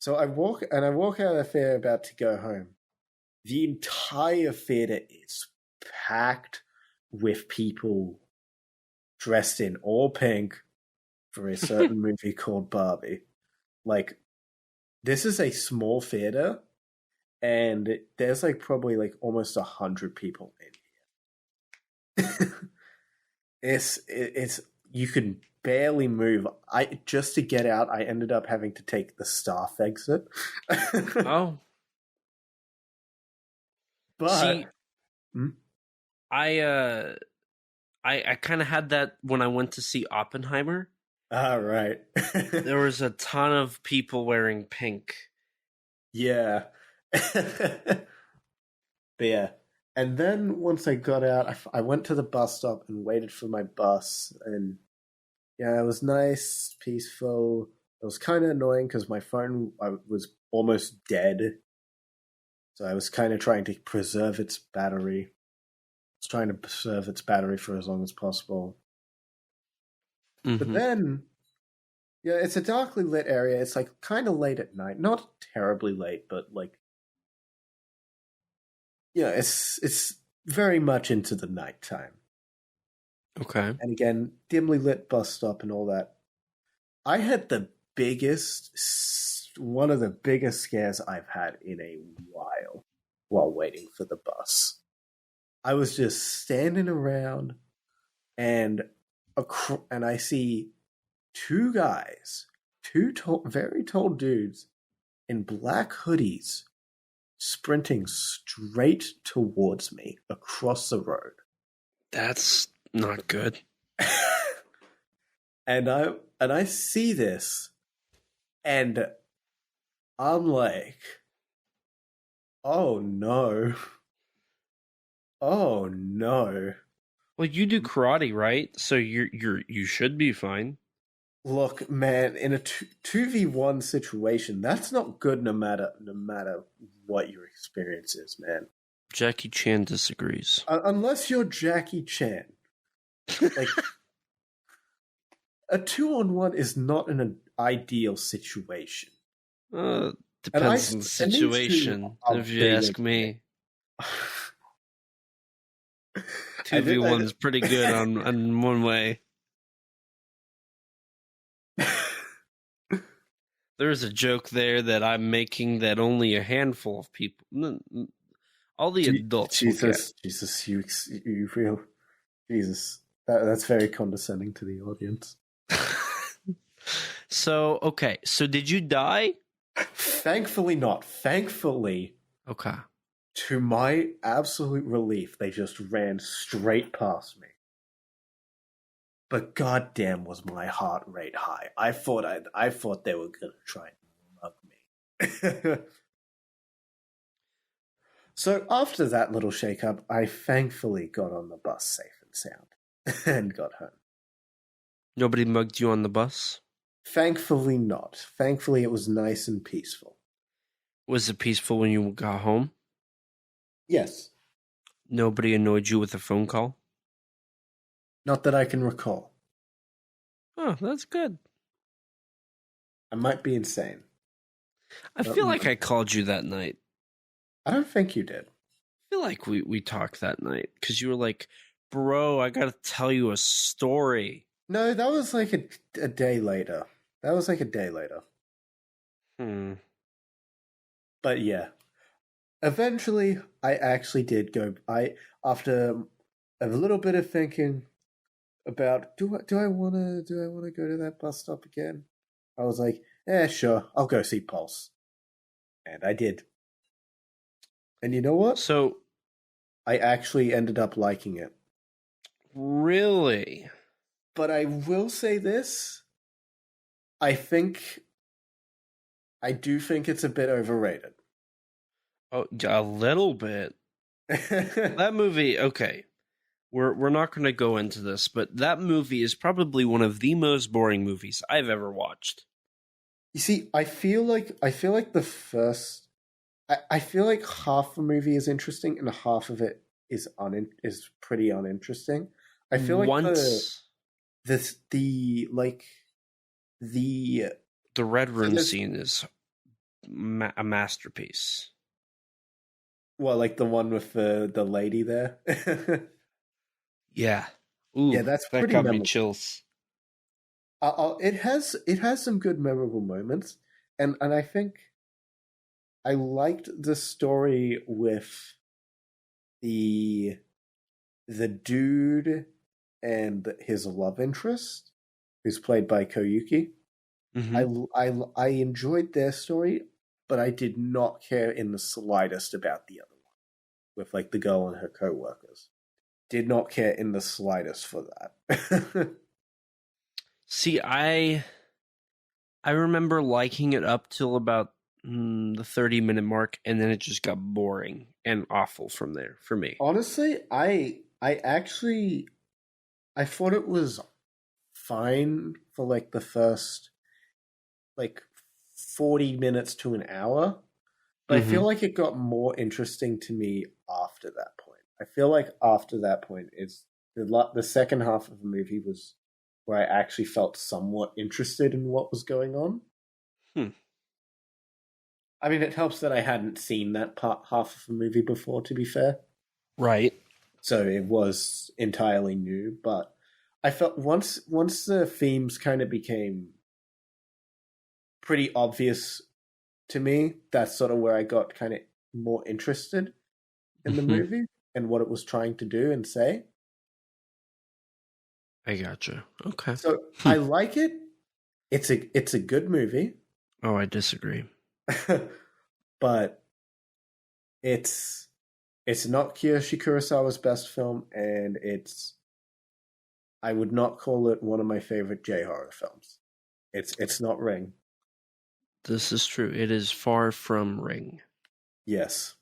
S3: So I walk out of the theater about to go home. The entire theater is packed with people dressed in all pink for a certain movie called Barbie. Like, this is a small theater, and there's like probably like almost 100 people in here. It's you can barely move. Just to get out, I ended up having to take the staff exit.
S2: Oh.
S3: But
S2: see, I kind of had that when I went to see Oppenheimer.
S3: all right.
S2: There was a ton of people wearing pink.
S3: Yeah. But yeah. And then once I got out, I went to the bus stop and waited for my bus. And yeah, it was nice, peaceful. It was kind of annoying because my phone was almost dead. So I was kind of trying to preserve its battery. I was trying to preserve its battery for as long as possible.
S2: Mm-hmm.
S3: But then, yeah, it's a darkly lit area. It's like kind of late at night. Not terribly late, but like, yeah, it's very much into the nighttime.
S2: Okay.
S3: And again, dimly lit bus stop and all that. I had one of the biggest scares I've had in a while waiting for the bus. I was just standing around and I see two guys, very tall dudes in black hoodies sprinting straight towards me across the road.
S2: That's not good.
S3: And I see this and I'm like, oh no. Oh no.
S2: Well, you do karate, right? So you should be fine.
S3: Look, man, in a 2v1 situation, that's not good no matter what your experience is, man.
S2: Jackie Chan disagrees.
S3: Unless you're Jackie Chan. Like, a 2-on-1 is not an ideal situation.
S2: Depends on the situation, if you ask me. 2v1 is pretty good on one way. There's a joke there that I'm making that only a handful of people, all the adults,
S3: Jesus, you feel, Jesus, that's very condescending to the audience.
S2: So, okay, so did you die?
S3: Thankfully not. Thankfully.
S2: Okay.
S3: To my absolute relief, they just ran straight past me. But goddamn, was my heart rate high. I thought they were gonna try and mug me. So after that little shake-up, I thankfully got on the bus safe and sound and got home.
S2: Nobody mugged you on the bus?
S3: Thankfully not. Thankfully it was nice and peaceful.
S2: Was it peaceful when you got home?
S3: Yes.
S2: Nobody annoyed you with a phone call?
S3: Not that I can recall.
S2: Oh, that's good.
S3: I might be insane.
S2: I feel like I called you that night.
S3: I don't think you did.
S2: I feel like we talked that night because you were like, bro, I gotta tell you a story.
S3: No, that was like a day later. That was like a day later. But yeah. Eventually, I actually did go. After a little bit of thinking about do I want to go to that bus stop again? I was like, sure, I'll go see Pulse. And I did. And you know what?
S2: So,
S3: I actually ended up liking it.
S2: Really?
S3: But I will say this. I do think it's a bit overrated.
S2: Oh, a little bit. That movie, okay. We're not going to go into this, but that movie is probably one of the most boring movies I've ever watched.
S3: You see, I feel like the first I feel like half the movie is interesting and half of it is pretty uninteresting. I feel like the
S2: red room scene is a masterpiece.
S3: Well, like the one with the lady there.
S2: Yeah. Ooh,
S3: yeah, that
S2: got
S3: memorable.
S2: Me chills.
S3: It has some good memorable moments, and I think I liked the story with the dude and his love interest, who's played by Koyuki.
S2: Mm-hmm.
S3: I enjoyed their story, but I did not care in the slightest about the other one, with like the girl and her co-workers. Did not care in the slightest for that.
S2: See, I remember liking it up till about the 30-minute mark, and then it just got boring and awful from there for me.
S3: Honestly, I thought it was fine for like the first like 40 minutes to an hour, but I feel like it got more interesting to me after that point. I feel like after that point is the second half of the movie was where I actually felt somewhat interested in what was going on. I mean, it helps that I hadn't seen that half of the movie before, to be fair.
S2: Right.
S3: So it was entirely new, but I felt once the themes kind of became pretty obvious to me, that's sort of where I got kind of more interested in the movie and what it was trying to do and say.
S2: I gotcha. Okay.
S3: So I like it. It's a good movie.
S2: Oh, I disagree.
S3: But it's not Kiyoshi Kurosawa's best film, and I would not call it one of my favorite J-horror films. It's not Ring.
S2: This is true. It is far from Ring.
S3: Yes.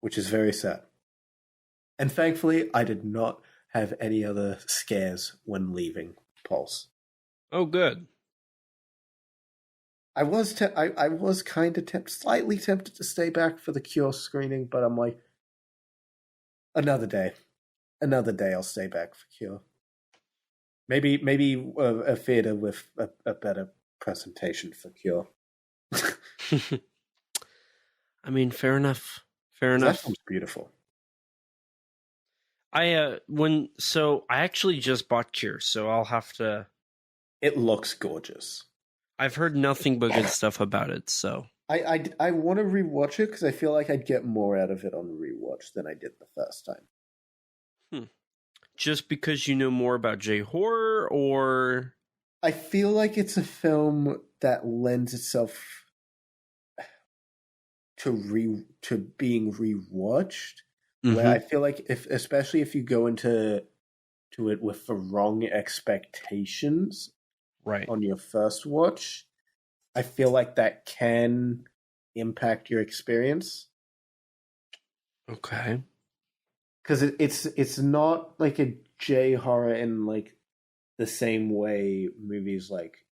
S3: Which is very sad. And thankfully, I did not have any other scares when leaving Pulse.
S2: Oh, good.
S3: I was kind of slightly tempted to stay back for the Cure screening, but I'm like, another day I'll stay back for Cure. Maybe a theater with a better presentation for Cure.
S2: I mean, fair enough.
S3: That film's beautiful.
S2: I actually just bought Cure, so I'll have to.
S3: It looks gorgeous.
S2: I've heard nothing but good stuff about it, so
S3: I want to rewatch it because I feel like I'd get more out of it on rewatch than I did the first time.
S2: Just because you know more about J-horror, or
S3: I feel like it's a film that lends itself to being rewatched. Where I feel like especially if you go into it with the wrong expectations,
S2: right,
S3: on your first watch, I feel like that can impact your experience.
S2: Okay.
S3: Because it's not like a J horror in like the same way movies like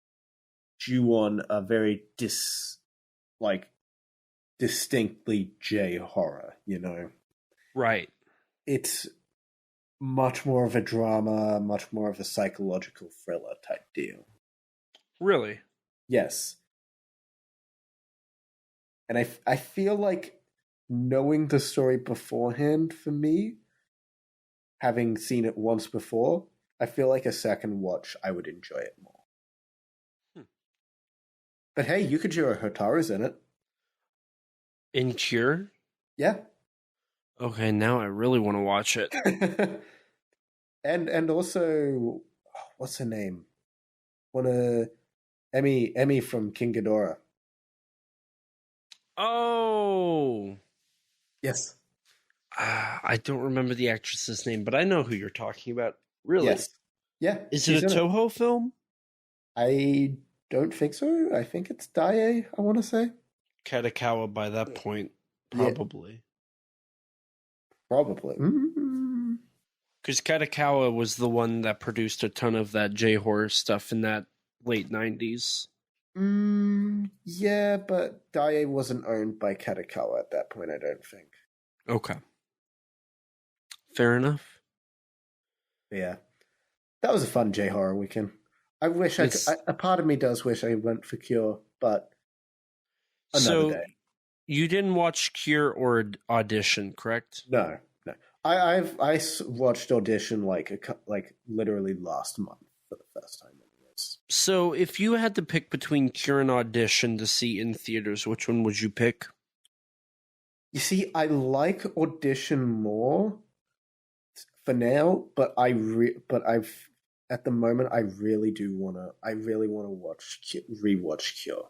S3: Ju-on are very distinctly J horror, you know.
S2: Right.
S3: It's much more of a drama, much more of a psychological thriller type deal.
S2: Really?
S3: Yes. And I feel like knowing the story beforehand for me, having seen it once before, I feel like a second watch I would enjoy it more. But hey, Yukijiro Hotaru's in it.
S2: In Cure?
S3: Yeah.
S2: Okay, now I really want to watch it.
S3: and also, what's her name? Emmy from King Ghidorah.
S2: Oh!
S3: Yes.
S2: I don't remember the actress's name, but I know who you're talking about. Really?
S3: Yes. Yeah.
S2: Is it a Toho film?
S3: I don't think so. I think it's Daiei, I want to say.
S2: Katakawa by that point, probably.
S3: Yeah. Probably.
S2: Because Katakawa was the one that produced a ton of that J-horror stuff in that late 90s.
S3: Yeah, but Daiei wasn't owned by Katakawa at that point, I don't think.
S2: Okay. Fair enough.
S3: Yeah. That was a fun J-horror weekend. I wish a part of me does wish I went for Cure, but another day.
S2: You didn't watch Cure or Audition, correct?
S3: No. I watched Audition like literally last month for the first time.
S2: So if you had to pick between Cure and Audition to see in theaters, which one would you pick?
S3: You see, I like Audition more for now, but at the moment I really want to rewatch Cure.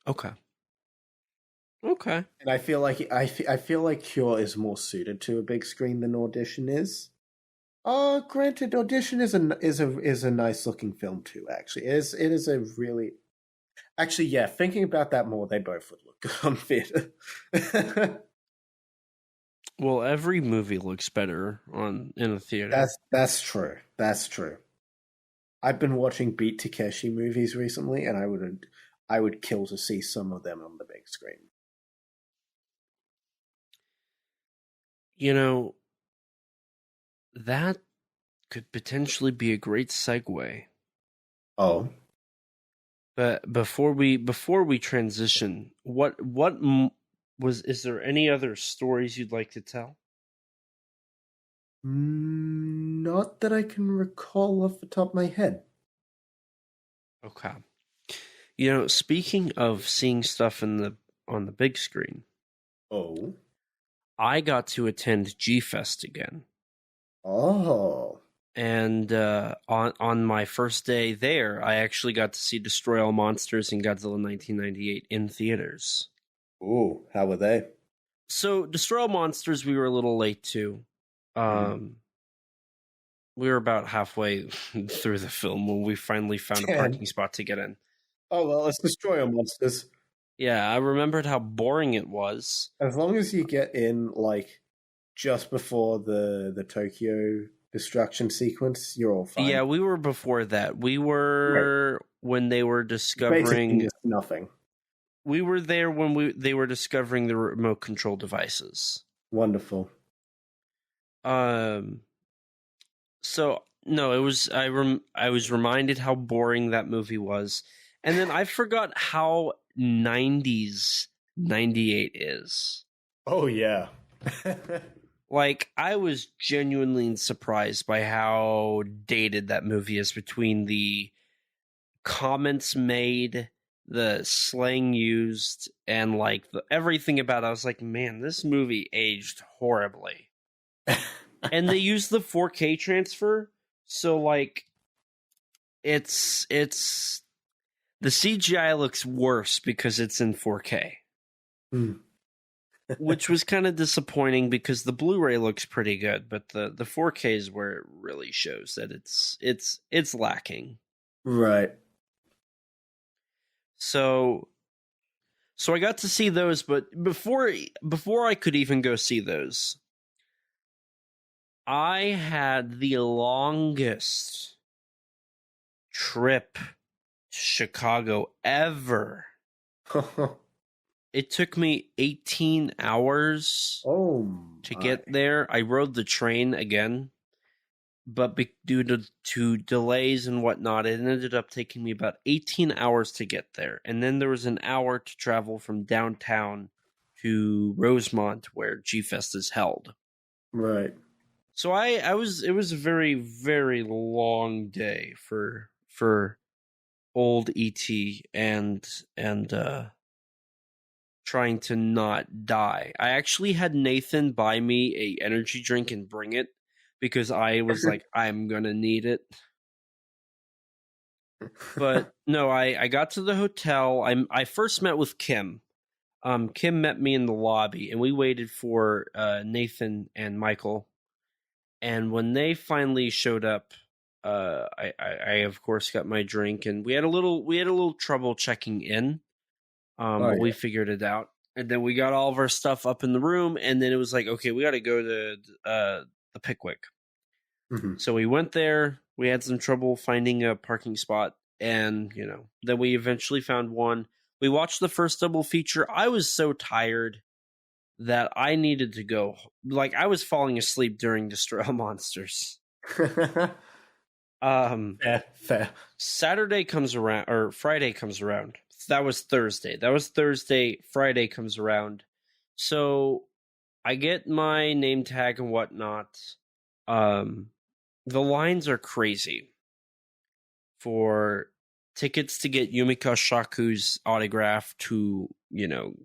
S2: Okay.
S3: And I feel like Cure is more suited to a big screen than Audition is. Granted, Audition is a nice looking film too. Actually, it is a really. Actually, yeah. Thinking about that more, they both would look good on theater.
S2: Well, every movie looks better in a theater.
S3: That's true. That's true. I've been watching Beat Takeshi movies recently, and I would kill to see some of them on the big screen.
S2: You know, that could potentially be a great segue.
S3: Oh.
S2: But before we transition, is there any other stories you'd like to tell?
S3: Not that I can recall off the top of my head.
S2: Okay. You know, speaking of seeing stuff on the big screen.
S3: Oh.
S2: I got to attend G-Fest again.
S3: Oh.
S2: And on my first day there, I actually got to see Destroy All Monsters and Godzilla 1998 in theaters.
S3: Ooh, how were they?
S2: So, Destroy All Monsters, we were a little late to. We were about halfway through the film when we finally found a parking spot to get in.
S3: Oh, well, let's Destroy All Monsters.
S2: Yeah, I remembered how boring it was.
S3: As long as you get in, like, just before the Tokyo destruction sequence, you're all fine.
S2: Yeah, we were before that. We were when they were discovering
S3: nothing.
S2: We were there when they were discovering the remote control devices.
S3: Wonderful.
S2: So no, it was I was reminded how boring that movie was, and then I forgot how 90s 98 is.
S3: Oh yeah.
S2: Like, I was genuinely surprised by how dated that movie is, between the comments made, the slang used, and like everything about it. I was like, man, this movie aged horribly. And they used the 4K transfer, so like it's the CGI looks worse because it's in 4K. Which was kind of disappointing because the Blu-ray looks pretty good, but the 4K is where it really shows that it's lacking.
S3: Right.
S2: So I got to see those, but before I could even go see those, I had the longest trip to Chicago ever. It took me 18 hours to get there. I rode the train again. but due to delays and whatnot, it ended up taking me about 18 hours to get there. And then there was an hour to travel from downtown to Rosemont, where G-Fest is held.
S3: Right.
S2: So it was a very, very long day for old ET and trying to not die. I actually had Nathan buy me a energy drink and bring it because I was like, I'm gonna need it. But no, I got to the hotel. I first met with Kim. Kim met me in the lobby, and we waited for Nathan and Michael. And when they finally showed up, I of course got my drink, and we had a little trouble checking in, but we figured it out. And then we got all of our stuff up in the room, and then it was like, okay, we got to go to the Pickwick.
S3: Mm-hmm.
S2: So we went there. We had some trouble finding a parking spot, and then we eventually found one. We watched the first double feature. I was so tired that I needed to go. Like, I was falling asleep during Destroy All Monsters.
S3: Fair.
S2: Saturday comes around, or Friday comes around. That was Thursday. Friday comes around. So I get my name tag and whatnot. The lines are crazy for tickets to get Yumiko Shaku's autograph to,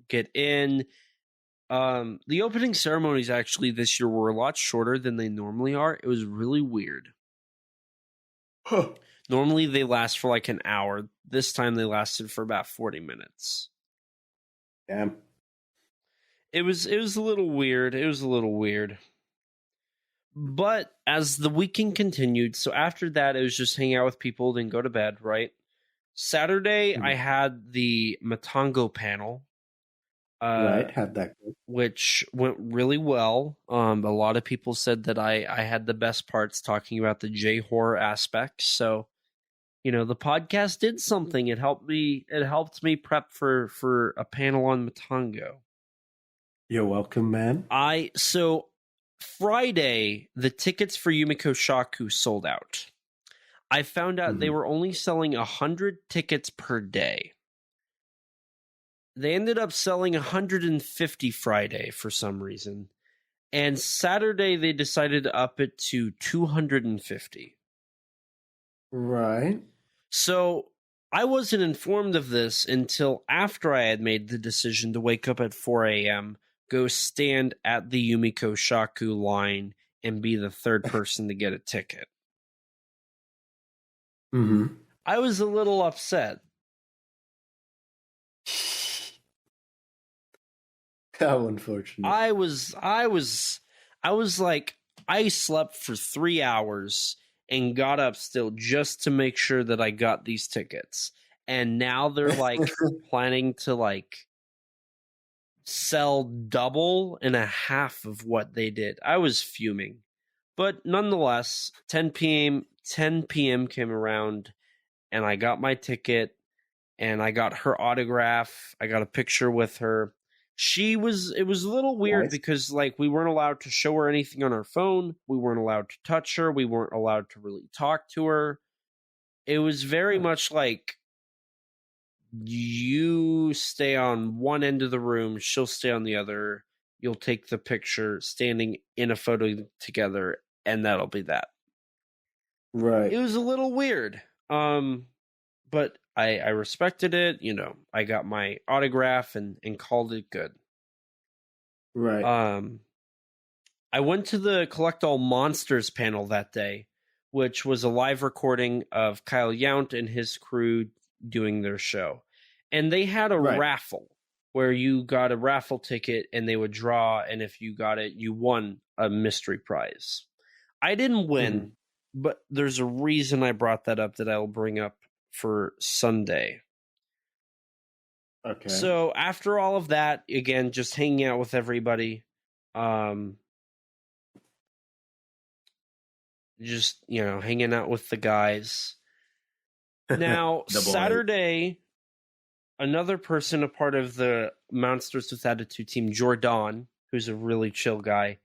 S2: get in. The opening ceremonies actually this year were a lot shorter than they normally are. It was really weird.
S3: Huh.
S2: Normally they last for like an hour. This time they lasted for about 40 minutes.
S3: Damn.
S2: It was a little weird. But as the weekend continued, so after that it was just hang out with people, then go to bed, right? Saturday I had the Matango panel.
S3: Right, had that good.
S2: Which went really well. A lot of people said that I had the best parts talking about the J-horror aspect. So, the podcast did something. It helped me prep for a panel on Matango.
S3: You're welcome, man.
S2: So Friday, the tickets for Yumiko Shaku sold out. I found out they were only selling 100 tickets per day. They ended up selling 150 Friday for some reason. And Saturday, they decided to up it to 250.
S3: Right.
S2: So I wasn't informed of this until after I had made the decision to wake up at 4 a.m., go stand at the Yumiko Shaku line, and be the third person to get a ticket.
S3: Mm-hmm.
S2: I was a little upset.
S3: How unfortunate.
S2: I was like, I slept for 3 hours and got up still just to make sure that I got these tickets. And now they're like planning to like sell double and a half of what they did. I was fuming. But nonetheless, 10 p.m. came around and I got my ticket and I got her autograph. I got a picture with her. It was a little weird because like we weren't allowed to show her anything on our phone. We weren't allowed to touch her. We weren't allowed to really talk to her. It was very much like you stay on one end of the room, she'll stay on the other. You'll take the picture standing in a photo together, and that'll be that.
S3: Right.
S2: It was a little weird. But I respected it. I got my autograph and called it good.
S3: Right.
S2: I went to the Collect All Monsters panel that day, which was a live recording of Kyle Yount and his crew doing their show. And they had a raffle where you got a raffle ticket and they would draw, and if you got it, you won a mystery prize. I didn't win, but there's a reason I brought that up that I'll bring up for Sunday.
S3: Okay.
S2: So after all of that, again, just hanging out with everybody, just, hanging out with the guys. Now, Saturday, another person, a part of the Monsters with Attitude team, Jordan, who's a really chill guy,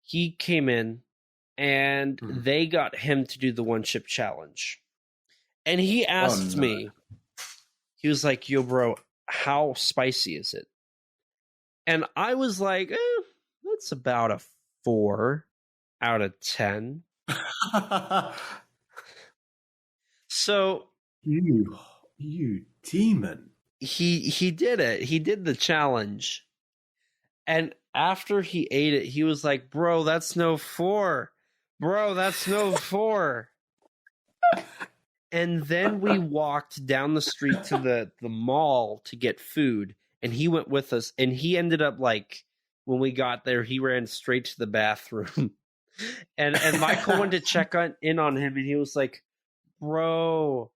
S2: he came in and they got him to do the one chip challenge. And he asked me, he was like, "Yo, bro, how spicy is it?" And I was like, that's about a 4 out of 10. So
S3: you demon.
S2: He did it. He did the challenge. And after he ate it, he was like, "Bro, that's no 4. Bro, that's no 4." And then we walked down the street to the mall to get food, and he went with us, and he ended up like, when we got there, he ran straight to the bathroom. and Michael went to check in on him, and he was like, Bro,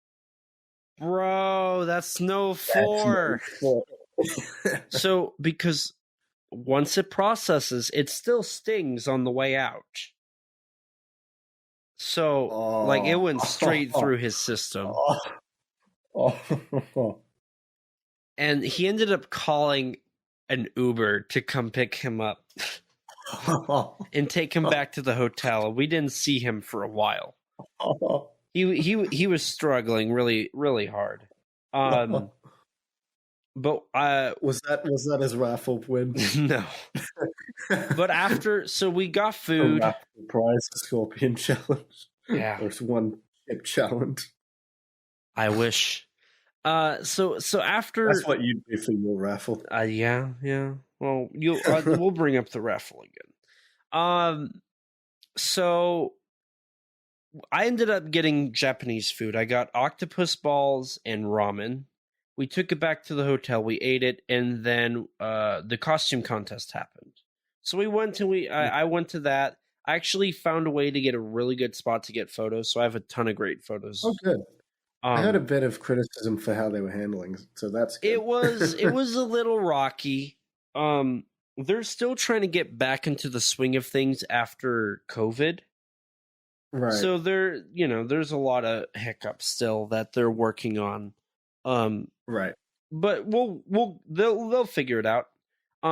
S2: that's no 4. So, because once it processes, it still stings on the way out. So, like, it went straight through his system. And he ended up calling an Uber to come pick him up and take him back to the hotel. We didn't see him for a while. He was struggling really, really hard. But
S3: was that his raffle win?
S2: No. But so we got food.
S3: Prize Scorpion challenge.
S2: Yeah,
S3: there's one chip challenge.
S2: I wish. So after,
S3: that's what you'd do for your raffle.
S2: Yeah. Well, we'll bring up the raffle again. So I ended up getting Japanese food. I got octopus balls and ramen. We took it back to the hotel. We ate it, and then the costume contest happened. So we went to I went to that. I actually found a way to get a really good spot to get photos, so I have a ton of great photos.
S3: Oh, good. I heard a bit of criticism for how they were handling, so that's good. It
S2: was a little rocky. They're still trying to get back into the swing of things after COVID.
S3: Right.
S2: So there's a lot of hiccups still that they're working on.
S3: Right.
S2: But they'll figure it out.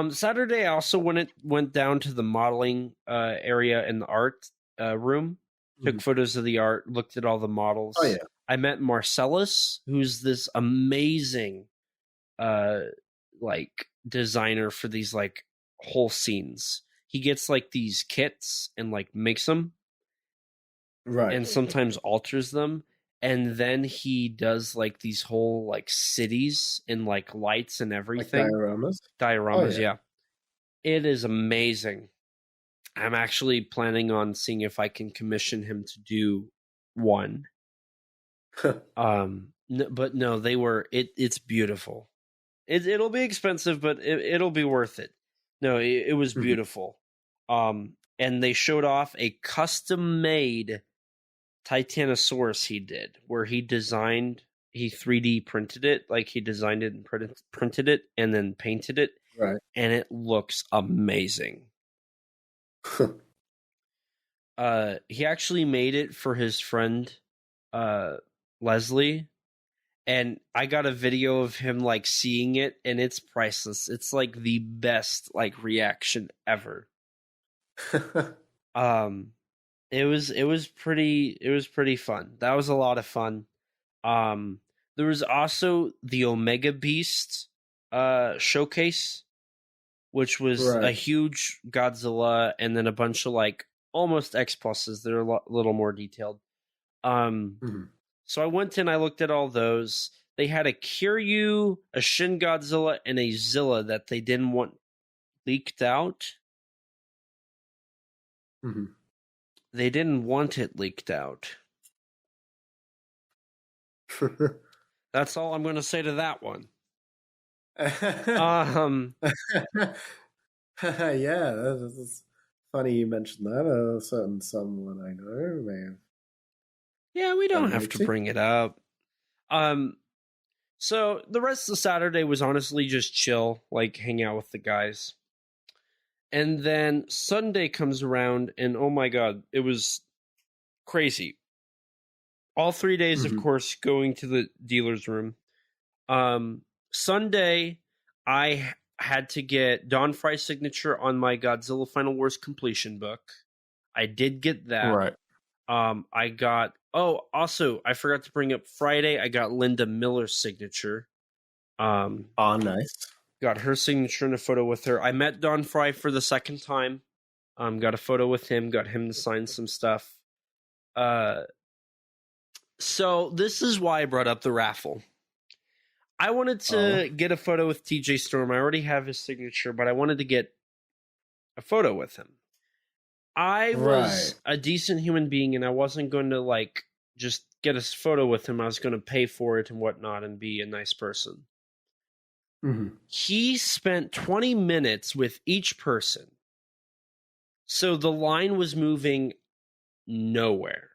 S2: Saturday I also went down to the modeling area in the art room, took photos of the art, looked at all the models.
S3: Oh yeah.
S2: I met Marcellus, who's this amazing like designer for these like whole scenes. He gets like these kits and like makes them.
S3: Right.
S2: And sometimes alters them. And then he does like these whole like cities and like lights and everything.
S3: Like
S2: dioramas, yeah. It is amazing. I'm actually planning on seeing if I can commission him to do one. But no, it's beautiful. It'll be expensive, but it'll be worth it. No, it was beautiful. And they showed off a custom made Titanosaurus he did, where he 3D printed it, like he designed it and printed it and then painted it.
S3: Right.
S2: And it looks amazing. He actually made it for his friend Leslie, and I got a video of him like seeing it, and it's priceless. It's like the best like reaction ever. It was pretty fun. That was a lot of fun. There was also the Omega Beast showcase, which was a huge Godzilla and then a bunch of like almost X pluses that are a little more detailed. So I went in, I looked at all those. They had a Kiryu, a Shin Godzilla, and a Zilla that they didn't want leaked out. They didn't want it leaked out. That's all I'm going to say to that one.
S3: Yeah, that's funny you mentioned that. A certain someone I know, man.
S2: Yeah, we don't have to bring it up. So the rest of Saturday was honestly just chill, like hang out with the guys. And then Sunday comes around, and oh my god, it was crazy. All 3 days, of course, going to the dealer's room. Sunday, I had to get Don Fry's signature on my Godzilla Final Wars completion book. I did get that.
S3: Right.
S2: I got. Oh, also, I forgot to bring up Friday. I got Linda Miller's signature.
S3: Nice.
S2: Got her signature in a photo with her. I met Don Fry for the second time. Got a photo with him. Got him to sign some stuff. So this is why I brought up the raffle. I wanted to get a photo with TJ Storm. I already have his signature, but I wanted to get a photo with him. I was a decent human being, and I wasn't going to like just get a photo with him. I was going to pay for it and whatnot and be a nice person.
S3: Mm-hmm.
S2: He spent 20 minutes with each person. So the line was moving nowhere.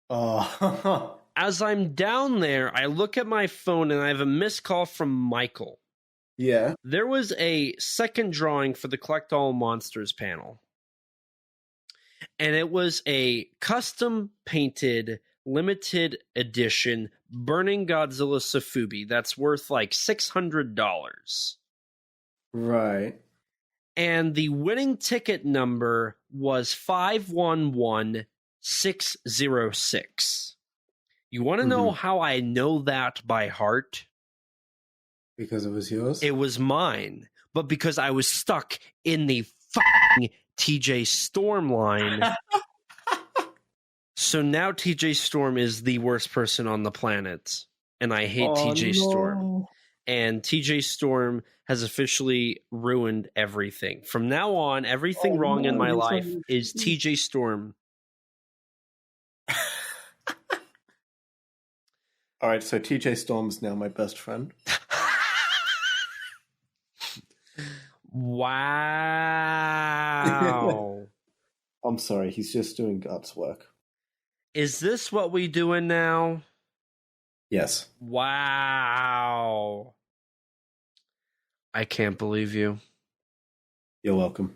S3: Oh.
S2: As I'm down there, I look at my phone and I have a missed call from Michael.
S3: Yeah.
S2: There was a second drawing for the Collect All Monsters panel. And it was a custom painted, limited edition Burning Godzilla Safubi that's worth like $600.
S3: Right.
S2: And the winning ticket number was 511606. You want to know how I know that by heart?
S3: Because it was yours?
S2: It was mine. But because I was stuck in the fucking TJ Storm line. So now TJ Storm is the worst person on the planet. And I hate TJ Storm. And TJ Storm has officially ruined everything. From now on, everything wrong in my life is TJ Storm.
S3: All right, so TJ Storm is now my best friend.
S2: Wow.
S3: I'm sorry, he's just doing God's work.
S2: Is this what we doing now?
S3: Yes.
S2: Wow. I can't believe you.
S3: You're welcome.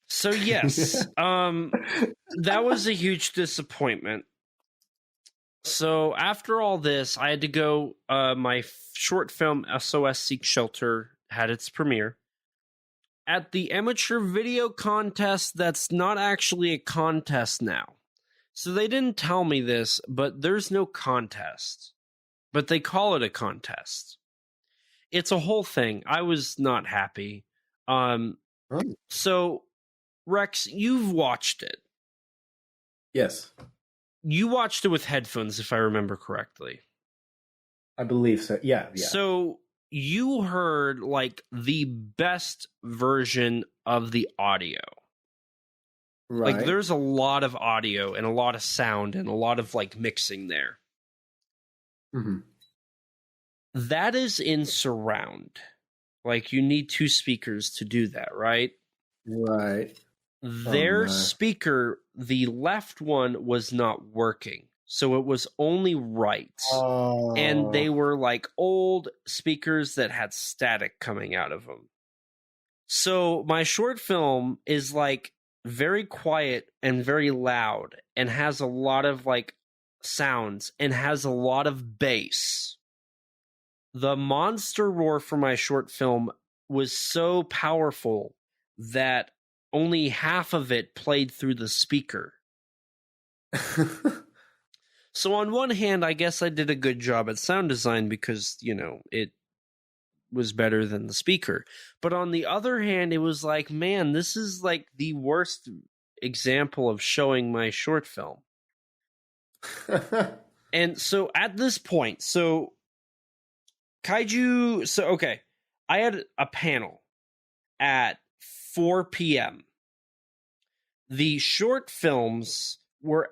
S2: So yes, that was a huge disappointment. So after all this, I had to go. My short film SOS Seek Shelter had its premiere at the amateur video contest. That's not actually a contest now. So they didn't tell me this, but there's no contest. But they call it a contest. It's a whole thing. I was not happy. So Rex, you've watched it.
S3: Yes.
S2: You watched it with headphones, if I remember correctly.
S3: I believe so. Yeah.
S2: So you heard like the best version of the audio.
S3: Right.
S2: Like there's a lot of audio and a lot of sound and a lot of like mixing there.
S3: Mm-hmm.
S2: That is in surround. Like you need two speakers to do that, right?
S3: Right.
S2: Their speaker, the left one, was not working. So it was only right. And they were like old speakers that had static coming out of them. So my short film is like very quiet and very loud and has a lot of like sounds and has a lot of bass. The monster roar for my short film was so powerful that only half of it played through the speaker. So on one hand, I guess I did a good job at sound design because, you know, it was better than the speaker. But on the other hand, it was like, man, this is like the worst example of showing my short film. And so at this point, Kaiju, okay, I had a panel at 4 p.m. The short films were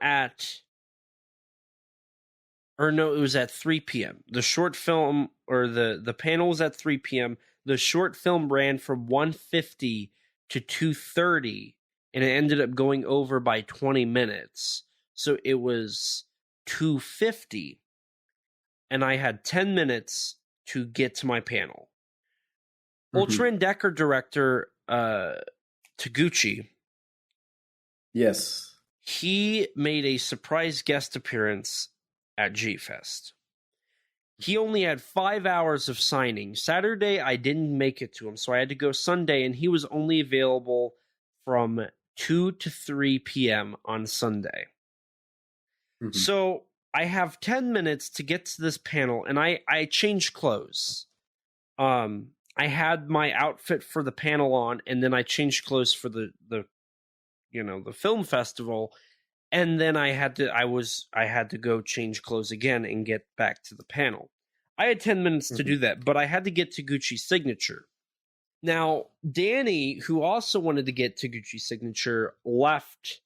S2: it was at 3 p.m. The short film, or the panel was at 3 p.m. The short film ran from 1:50 to 2:30, and it ended up going over by 20 minutes. So it was 2:50, and I had 10 minutes to get to my panel. Ultraman Decker director Taguchi.
S3: Yes.
S2: He made a surprise guest appearance at G-Fest. He only had 5 hours of signing. Saturday, I didn't make it to him, so I had to go Sunday, and he was only available from 2 to 3 p.m. on Sunday.
S3: Mhm.
S2: So I have 10 minutes to get to this panel, and I changed clothes. I had my outfit for the panel on, and then I changed clothes for the film festival, and then I had to go change clothes again and get back to the panel. I had 10 minutes to do that, but I had to get Taguchi's signature. Now, Danny, who also wanted to get Taguchi's signature, left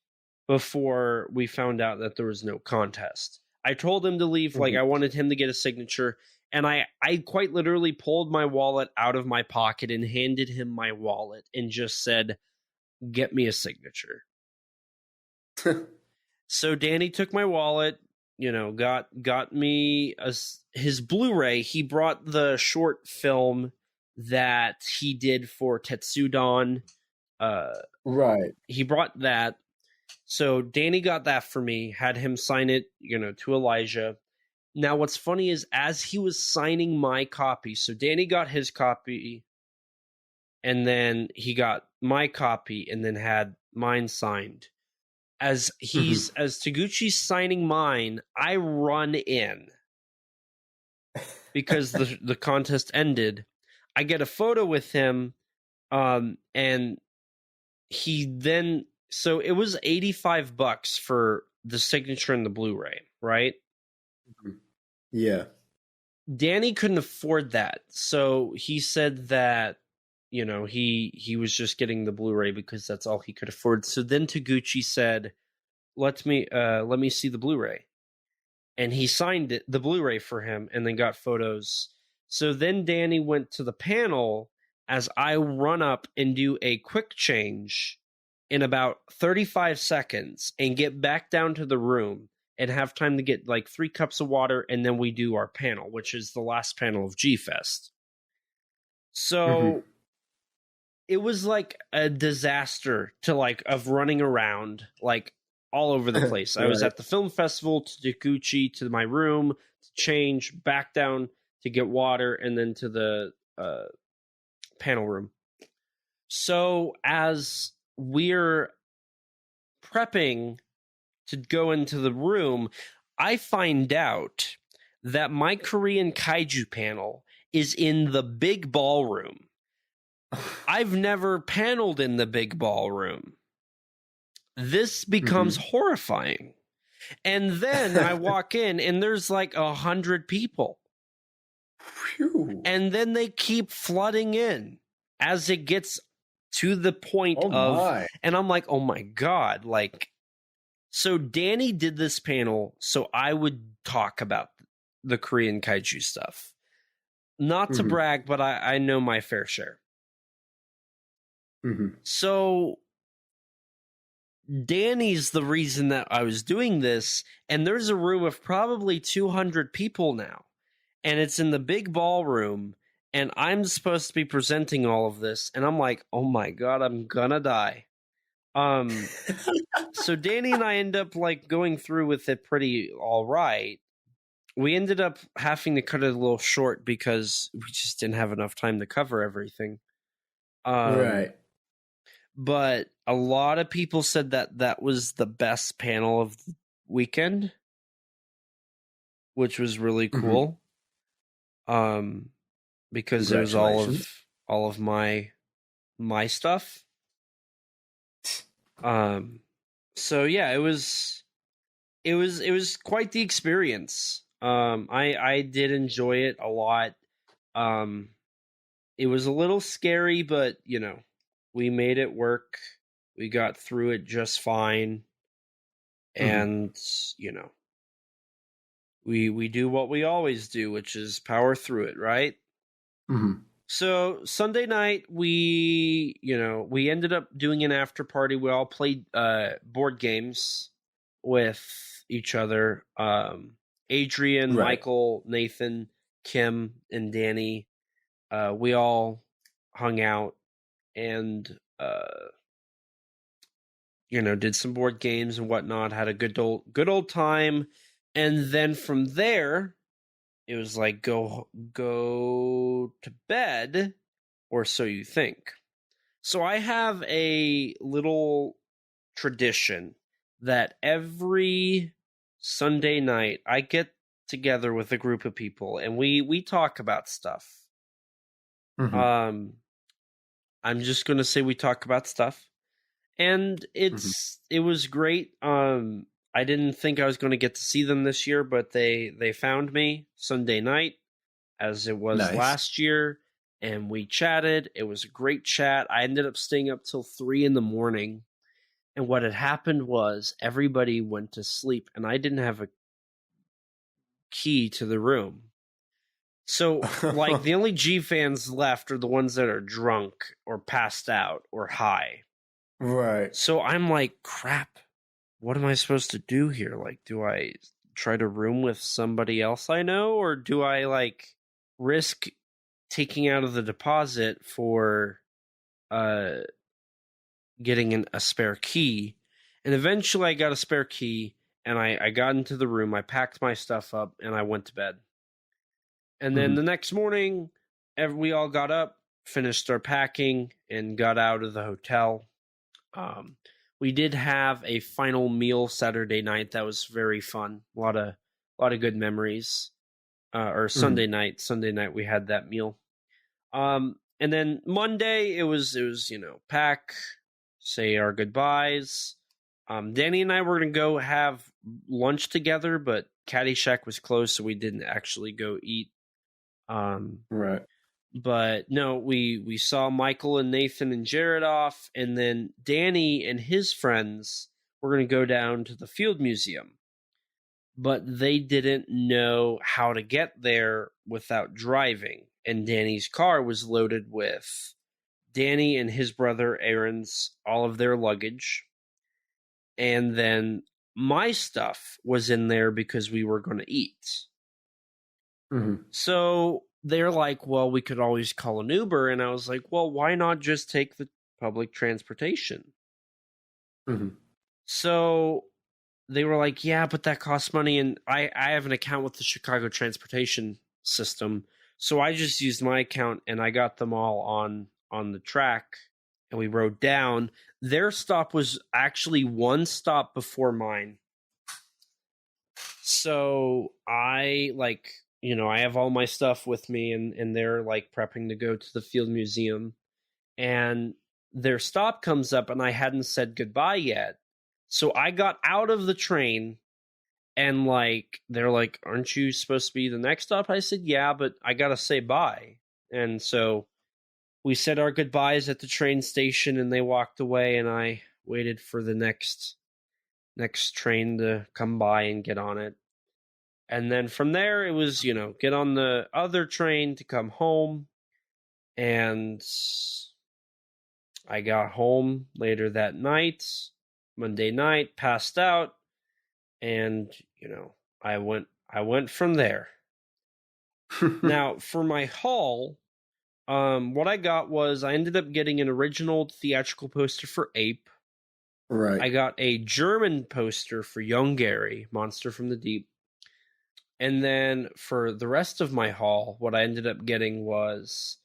S2: before we found out that there was no contest. I told him to leave, like I wanted him to get a signature, and I quite literally pulled my wallet out of my pocket and handed him my wallet and just said, "Get me a signature." So Danny took my wallet, got me his Blu-ray. He brought the short film that he did for Tetsuo.
S3: Right.
S2: He brought that. So Danny got that for me, had him sign it, to Elijah. Now what's funny is as he was signing my copy, so Danny got his copy, and then he got my copy, and then had mine signed. As Taguchi's signing mine, I run in because the contest ended. I get a photo with him, and he then, so it was $85 for the signature and the Blu-ray, right?
S3: Yeah.
S2: Danny couldn't afford that, so he said that he was just getting the Blu-ray because that's all he could afford. So then Taguchi said, let me see the Blu-ray. And he signed the Blu-ray for him and then got photos. So then Danny went to the panel as I run up and do a quick change in about 35 seconds and get back down to the room and have time to get like 3 cups of water, and then we do our panel, which is the last panel of G-Fest. So it was like a disaster of running around like all over the place. I was at the film festival, to Taguchi, to my room, to change, back down to get water, and then to the panel room. So as we're prepping to go into the room, I find out that my Korean Kaiju panel is in the big ballroom. I've never paneled in the big ballroom. This becomes horrifying. And then I walk in and there's like 100 people.
S3: Phew.
S2: And then they keep flooding in as it gets to the point and I'm like, oh my God. So Danny did this panel so I would talk about the Korean Kaiju stuff. Not to brag, but I know my fair share. So Danny's the reason that I was doing this, and there's a room of probably 200 people now, and it's in the big ballroom, and I'm supposed to be presenting all of this, and I'm like, oh my God, I'm gonna die. So Danny and I end up going through with it pretty all right. We ended up having to cut it a little short because we just didn't have enough time to cover everything.
S3: Right.
S2: But a lot of people said that was the best panel of the weekend, which was really cool. Because it was all of my stuff. So yeah, it was quite the experience. I did enjoy it a lot. It was a little scary, but we made it work. We got through it just fine. And, we do what we always do, which is power through it, right? So Sunday night, we ended up doing an after party. We all played board games with each other. Adrian, Michael, Nathan, Kim, and Danny. We all hung out and did some board games and whatnot, had a good old time. And then from there it was like go to bed, or so you think. So I have a little tradition that every Sunday night I get together with a group of people and we talk about stuff.
S3: Mhm.
S2: I'm just going to say we talk about stuff. And it was great. I didn't think I was going to get to see them this year, but they found me Sunday night, as it was
S3: Nice.
S2: last year, and we chatted. It was a great chat. I ended up staying up till 3 a.m. And what had happened was everybody went to sleep, and I didn't have a key to the room. So, like, the only G fans left are the ones that are drunk or passed out or high.
S3: Right.
S2: So I'm like, crap, what am I supposed to do here? Like, do I try to room with somebody else I know, or do I, like, risk taking out of the deposit for getting a spare key? And eventually I got a spare key, and I got into the room, I packed my stuff up, and I went to bed. And then the next morning, we all got up, finished our packing, and got out of the hotel. We did have a final meal Saturday night that was very fun. A lot of good memories. Or Sunday night. Sunday night we had that meal. And then Monday it was pack, say our goodbyes. Danny and I were gonna go have lunch together, but Caddyshack was closed, so we didn't actually go eat.
S3: Right.
S2: But no, we saw Michael and Nathan and Jared off, and then Danny and his friends were going to go down to the Field Museum. But they didn't know how to get there without driving, and Danny's car was loaded with Danny and his brother Aaron's, all of their luggage. And then my stuff was in there because we were going to eat. So they're like, well, we could always call an Uber. And I was like, well, why not just take the public transportation? So they were like, yeah, but that costs money. And I have an account with the Chicago transportation system. So I just used my account and I got them all on the track, and we rode down. Their stop was actually one stop before mine. So I I have all my stuff with me, and they're like prepping to go to the Field Museum, and their stop comes up, and I hadn't said goodbye yet. So I got out of the train, and they're like, aren't you supposed to be the next stop? I said, yeah, but I got to say bye. And so we said our goodbyes at the train station, and they walked away, and I waited for the next train to come by and get on it. And then from there, it was, get on the other train to come home. And I got home later that night, Monday night, passed out. And, I went from there. Now, for my haul, what I got was I ended up getting an original theatrical poster for Ape.
S3: Right.
S2: I got a German poster for Young Gary, Monster from the Deep. And then for the rest of my haul, what I ended up getting was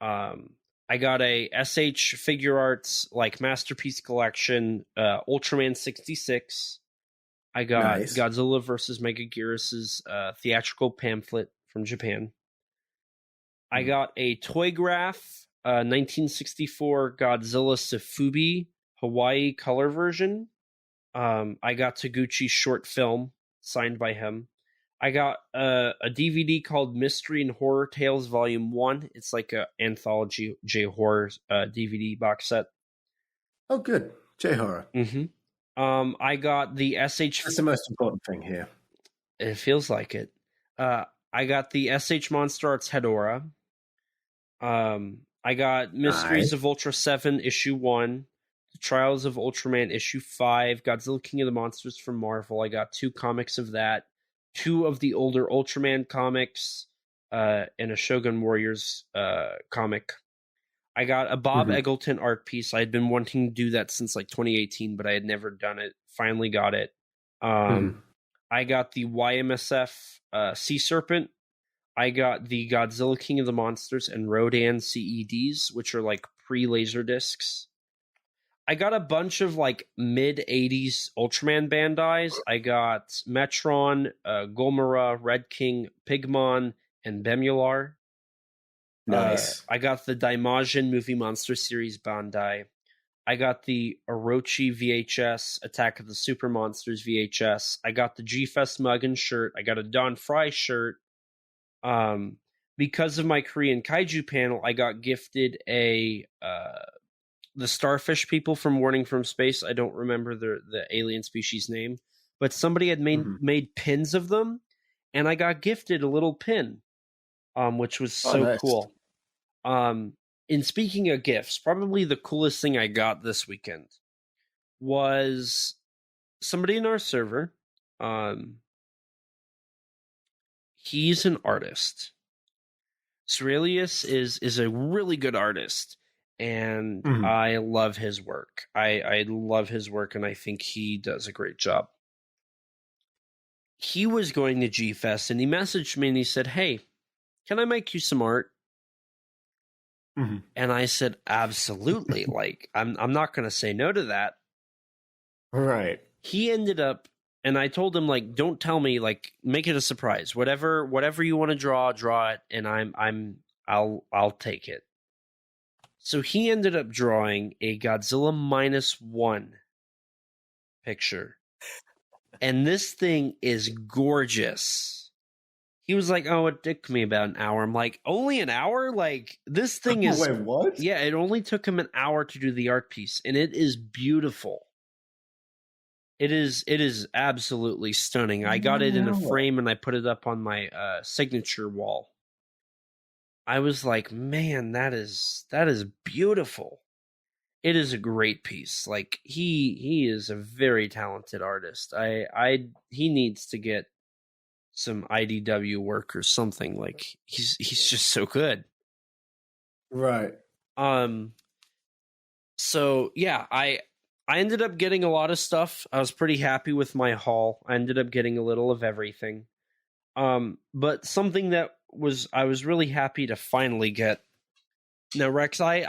S2: I got a SH Figure Arts Masterpiece Collection Ultraman 66. I got Godzilla vs. Megaguirus' theatrical pamphlet from Japan. I got a Toygraph 1964 Godzilla Sifubi Hawaii color version. I got Taguchi's short film signed by him. I got a DVD called Mystery and Horror Tales Volume 1. It's like an anthology J-horror DVD box set.
S3: Oh, good. J-horror.
S2: I got the SH...
S3: That's the most important thing here.
S2: It feels like it. I got the SH Monster Arts Hedorah. I got Mysteries of Ultra 7 Issue 1. The Trials of Ultraman Issue 5. Godzilla King of the Monsters from Marvel. I got 2 comics of that. 2 of the older Ultraman comics, and a Shogun Warriors comic. I got a Bob Eggleton art piece. I had been wanting to do that since 2018, but I had never done it. Finally got it. I got the YMSF Sea Serpent. I got the Godzilla King of the Monsters and Rodan CEDs, which are pre-laser discs. I got a bunch of like mid 80s Ultraman Bandais. I got Metron, Golmera, Red King, Pigmon, and Bemular.
S3: Nice.
S2: I got the Daimajin Movie Monster Series Bandai. I got the Orochi VHS, Attack of the Super Monsters VHS. I got the G-Fest mug and shirt. I got a Don Fry shirt. Because of my Korean Kaiju panel, I got gifted the starfish people from Warning from Space. I don't remember the alien species name, but somebody had made pins of them, and I got gifted a little pin, which was so
S3: nice.
S2: cool. In speaking of gifts, probably the coolest thing I got this weekend was somebody in our server. He's an artist. Cerelius is a really good artist, and I love his work. I love his work, and I think he does a great job. He was going to G-Fest, and he messaged me, and he said, "Hey, can I make you some art?" And I said, "Absolutely." Like, I'm not going to say no to that.
S3: Right.
S2: He ended up, and I told him, like, don't tell me, like, make it a surprise. Whatever you want to draw it, and I'll take it. So he ended up drawing a Godzilla Minus One picture. And this thing is gorgeous. He was like, "Oh, it took me about an hour." I'm like, "Only an hour? Like, this thing is..."
S3: Wait, what?
S2: Yeah, it only took him an hour to do the art piece, and it is beautiful. It is absolutely stunning. I got it in a frame, and I put it up on my signature wall. I was like, "Man, that is beautiful." It is a great piece. Like, he is a very talented artist. He needs to get some IDW work or something. Like, he's just so good.
S3: Right.
S2: So yeah, I ended up getting a lot of stuff. I was pretty happy with my haul. I ended up getting a little of everything. But something that I was really happy to finally get. Now, Rex, I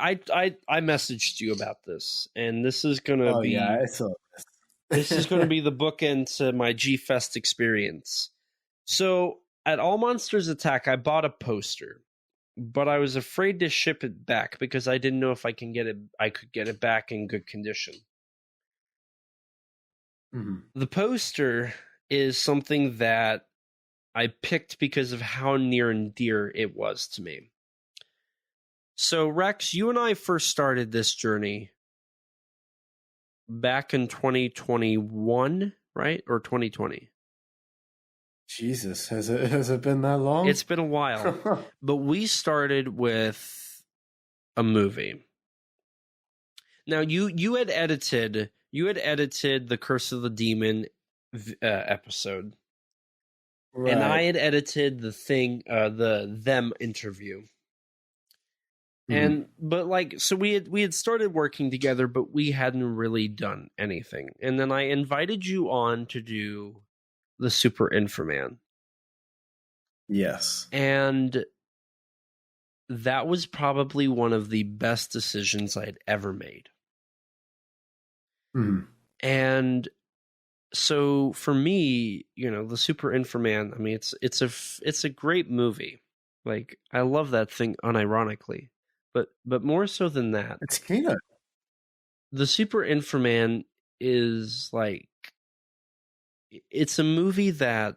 S2: messaged you about this, and this is gonna be
S3: I saw this.
S2: This is gonna be the bookend to my G-Fest experience. So at All Monsters Attack, I bought a poster, but I was afraid to ship it back because I didn't know if I could get it back in good condition. The poster is something that I picked because of how near and dear it was to me. So, Rex, you and I first started this journey back in 2021, right? Or 2020?
S3: Jesus, has it been that long?
S2: It's been a while. But we started with a movie. Now, you had edited the Curse of the Demon episode. Right. And I had edited the them interview. So we had started working together, but we hadn't really done anything. And then I invited you on to do the Super Inframan.
S3: Yes.
S2: And that was probably one of the best decisions I'd ever made. And so for me, the Super Inframan, I mean, it's a great movie. Like, I love that thing unironically. But more so than that,
S3: it's Kino.
S2: The Super Inframan is like, it's a movie that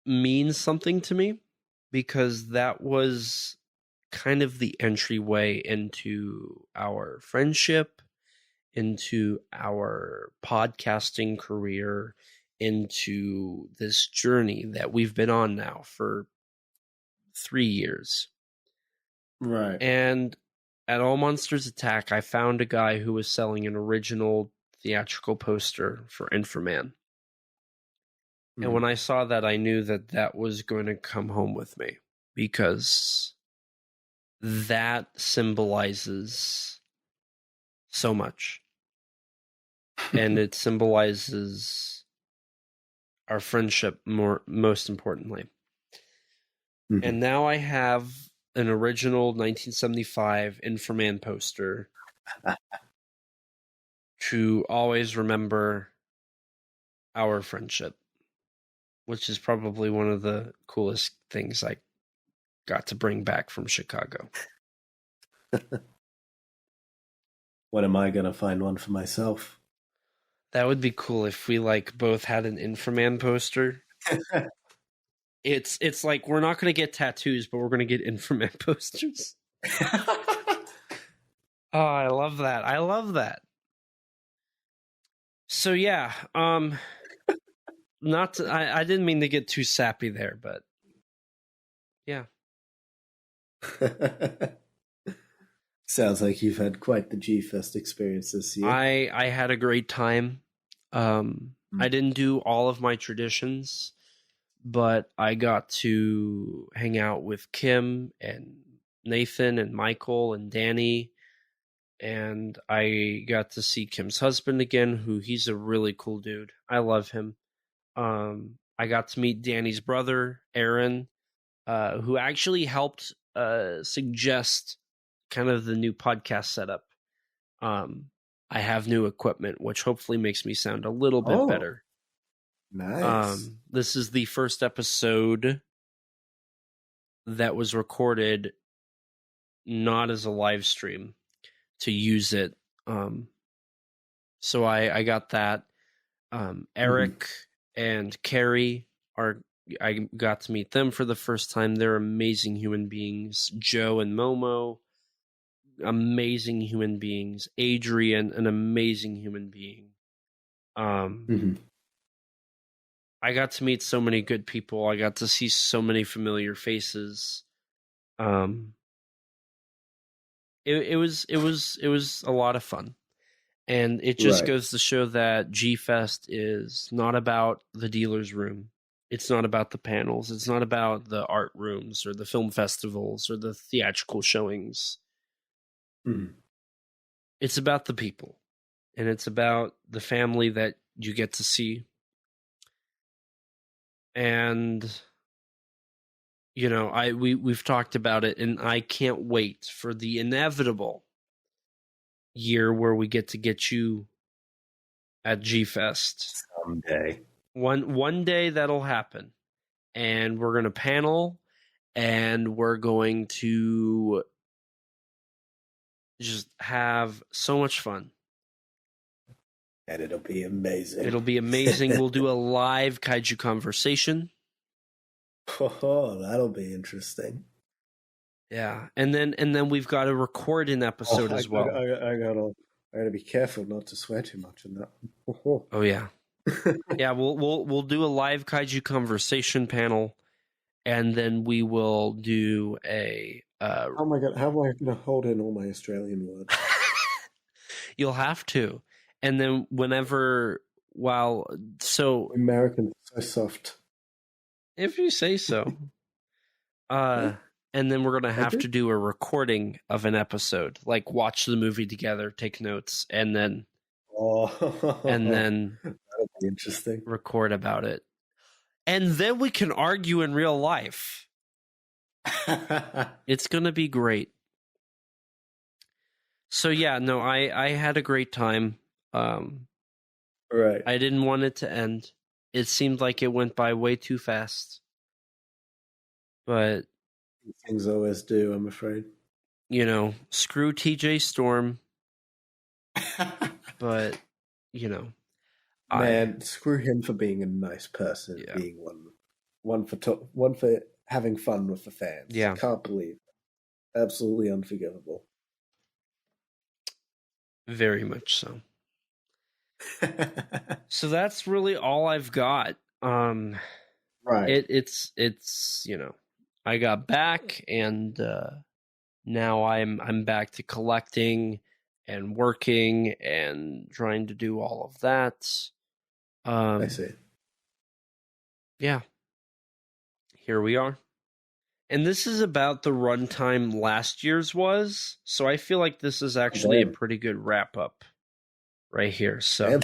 S2: means something to me because that was kind of the entryway into our friendship, into our podcasting career, into this journey that we've been on now for 3 years.
S3: Right.
S2: And at All Monsters Attack, I found a guy who was selling an original theatrical poster for Inframan. And when I saw that, I knew that was going to come home with me because that symbolizes so much. And it symbolizes our friendship most importantly. And now I have an original 1975 Inframan poster to always remember our friendship, which is probably one of the coolest things I got to bring back from Chicago.
S3: When am I gonna find one for myself?
S2: That would be cool if we both had an Inframan poster. It's like we're not going to get tattoos, but we're going to get Inframan posters. Oh, I love that. I love that. So yeah, I didn't mean to get too sappy there, but yeah.
S3: Sounds like you've had quite the G-Fest experience this year.
S2: I had a great time. I didn't do all of my traditions, but I got to hang out with Kim and Nathan and Michael and Danny, and I got to see Kim's husband again, he's a really cool dude. I love him. I got to meet Danny's brother, Aaron, who actually helped suggest kind of the new podcast setup. I have new equipment, which hopefully makes me sound a little bit better.
S3: Nice.
S2: This is the first episode that was recorded not as a live stream to use it. So I got that. Eric and Carrie I got to meet them for the first time. They're amazing human beings. Joe and Momo, amazing human beings. Adrian, an amazing human being. I got to meet so many good people. I got to see so many familiar faces. It was a lot of fun. And it just goes to show that G-Fest is not about the dealer's room. It's not about the panels. It's not about the art rooms or the film festivals or the theatrical showings. It's about the people. And it's about the family that you get to see. And, we've talked about it, and I can't wait for the inevitable year where we get you at G-Fest.
S3: Someday.
S2: One day that'll happen. And we're going to panel, and we're going to just have so much fun.
S3: And it'll be amazing.
S2: It'll be amazing. We'll do a live Kaiju Conversation.
S3: Oh, that'll be interesting.
S2: Yeah, and then we've got to record an episode as well.
S3: I gotta be careful not to swear too much on that one.
S2: Oh yeah, yeah. We'll do a live Kaiju Conversation panel, and then we will do a.
S3: Oh my god! How am I going to hold in all my Australian words?
S2: You'll have to, and then Americans are so soft.
S3: If you say so.
S2: And then we're going to have to do a recording of an episode, like watch the movie together, take notes, and then
S3: that'll be interesting.
S2: Record about it. And then we can argue in real life. It's going to be great. So yeah, no, I had a great time.
S3: Right.
S2: I didn't want it to end. It seemed like it went by way too fast. But
S3: things always do, I'm afraid.
S2: Screw TJ Storm. But,
S3: man, screw him for being a nice person, being one for having fun with the fans.
S2: Yeah.
S3: Can't believe it. Absolutely unforgivable.
S2: Very much so. So that's really all I've got.
S3: Right.
S2: It's I got back, and now I'm back to collecting and working and trying to do all of that.
S3: I see.
S2: Yeah. Here we are. And this is about the runtime last year's was, so I feel like this is actually a pretty good wrap up right here. So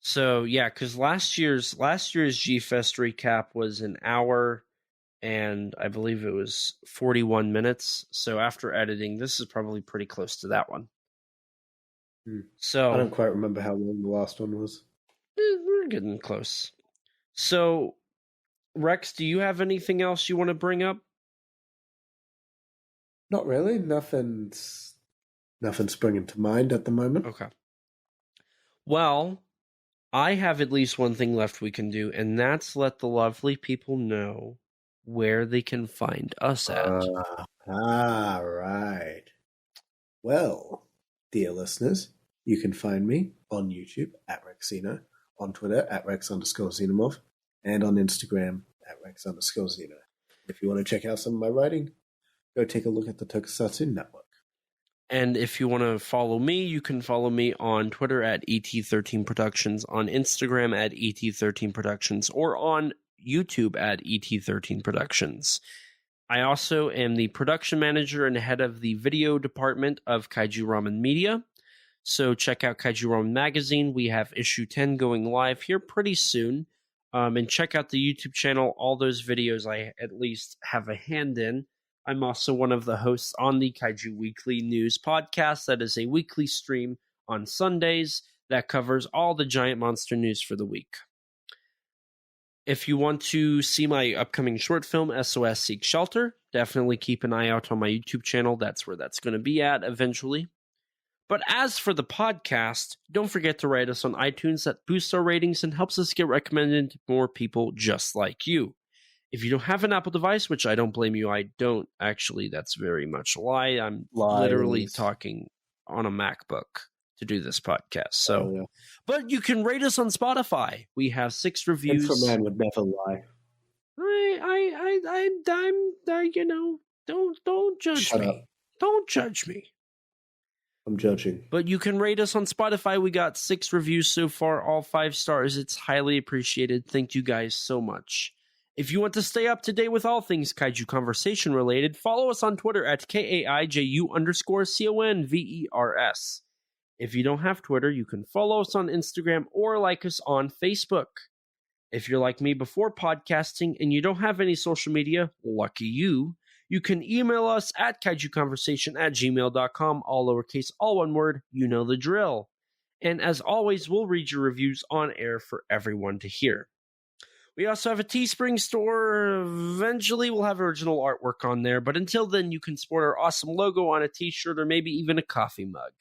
S2: So yeah, because last year's G-Fest recap was an hour and I believe it was 41 minutes. So after editing, this is probably pretty close to that one. So
S3: I don't quite remember how long the last one was.
S2: we're getting close. So, Rex, do you have anything else you want to bring up?
S3: Not really. Nothing's springing to mind at the moment.
S2: Okay. Well, I have at least one thing left we can do, and that's let the lovely people know where they can find us at.
S3: Right. Well, dear listeners, you can find me on YouTube at Rexino, on Twitter at Rex_Xenomorph, and on Instagram at Rex_Xeno. If you want to check out some of my writing, go take a look at the Tokusatsu Network.
S2: And if you want to follow me, you can follow me on Twitter at ET13Productions, on Instagram at ET13Productions, or on YouTube at ET13Productions. I also am the production manager and head of the video department of Kaiju Ramen Media. So check out Kaiju Ramen Magazine. We have issue 10 going live here pretty soon. And check out the YouTube channel. All those videos I at least have a hand in. I'm also one of the hosts on the Kaiju Weekly News podcast. That is a weekly stream on Sundays that covers all the giant monster news for the week. If you want to see my upcoming short film, SOS Seek Shelter, definitely keep an eye out on my YouTube channel. That's where that's going to be at eventually. But as for the podcast, don't forget to rate us on iTunes. That boosts our ratings and helps us get recommended to more people just like you. If you don't have an Apple device, which I don't blame you, I don't actually. That's very much a lie. I'm literally talking on a MacBook to do this podcast. So, But you can rate us on Spotify. We have 6 reviews.
S3: Ultraman would never lie.
S2: Don't judge
S3: Shut
S2: me.
S3: up.
S2: Don't judge me.
S3: I'm judging.
S2: But you can rate us on Spotify. We got 6 reviews so far, all 5 stars. It's highly appreciated. Thank you guys so much. If you want to stay up to date with all things Kaiju Conversation related, follow us on Twitter at KAIJU_CONVERS. If you don't have Twitter, you can follow us on Instagram or like us on Facebook. If you're like me before podcasting and you don't have any social media, lucky you, you can email us at kaijuconversation@gmail.com, all lowercase, all one word, you know the drill. And as always, we'll read your reviews on air for everyone to hear. We also have a Teespring store. Eventually, we'll have original artwork on there. But until then, you can sport our awesome logo on a t-shirt or maybe even a coffee mug.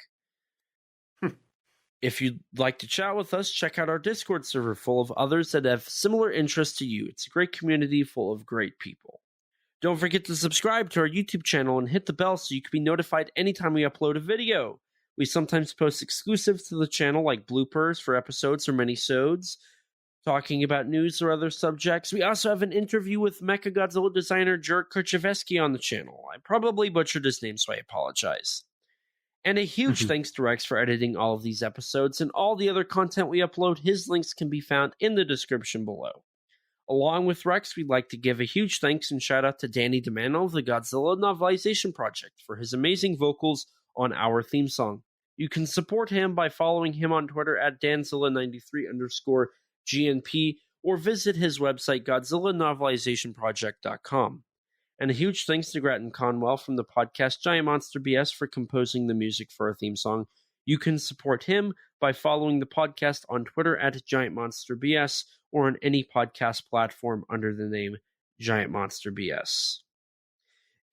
S2: If you'd like to chat with us, check out our Discord server full of others that have similar interests to you. It's a great community full of great people. Don't forget to subscribe to our YouTube channel and hit the bell so you can be notified anytime we upload a video. We sometimes post exclusives to the channel like bloopers for episodes or mini-sodes, talking about news or other subjects. We also have an interview with Mechagodzilla designer Jurek Kurchevsky on the channel. I probably butchered his name, so I apologize. And a huge thanks to Rex for editing all of these episodes and all the other content we upload. His links can be found in the description below. Along with Rex, we'd like to give a huge thanks and shout out to Danny DeMano of the Godzilla Novelization Project for his amazing vocals on our theme song. You can support him by following him on Twitter at Danzilla93_GNP or visit his website GodzillaNovelizationProject.com. And a huge thanks to Grattan Conwell from the podcast Giant Monster BS for composing the music for our theme song. You can support him by following the podcast on Twitter at Giant Monster BS or on any podcast platform under the name Giant Monster BS.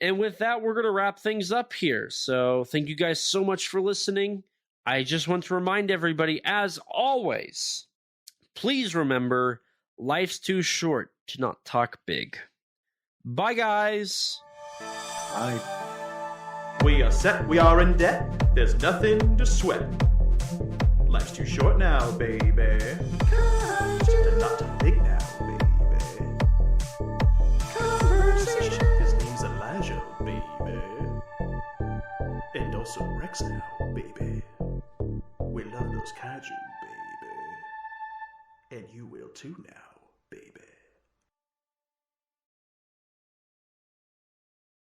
S2: And with that, we're going to wrap things up here. So thank you guys so much for listening. I just want to remind everybody, as always, please remember, life's too short to not talk big. Bye, guys.
S3: Bye.
S1: We are set, we are in debt, there's nothing to sweat. Life's too short now, baby. And not too big now, baby. Conversation. His name's Elijah, baby. And also Rex now, baby. We love those kaiju, baby. And you will too now.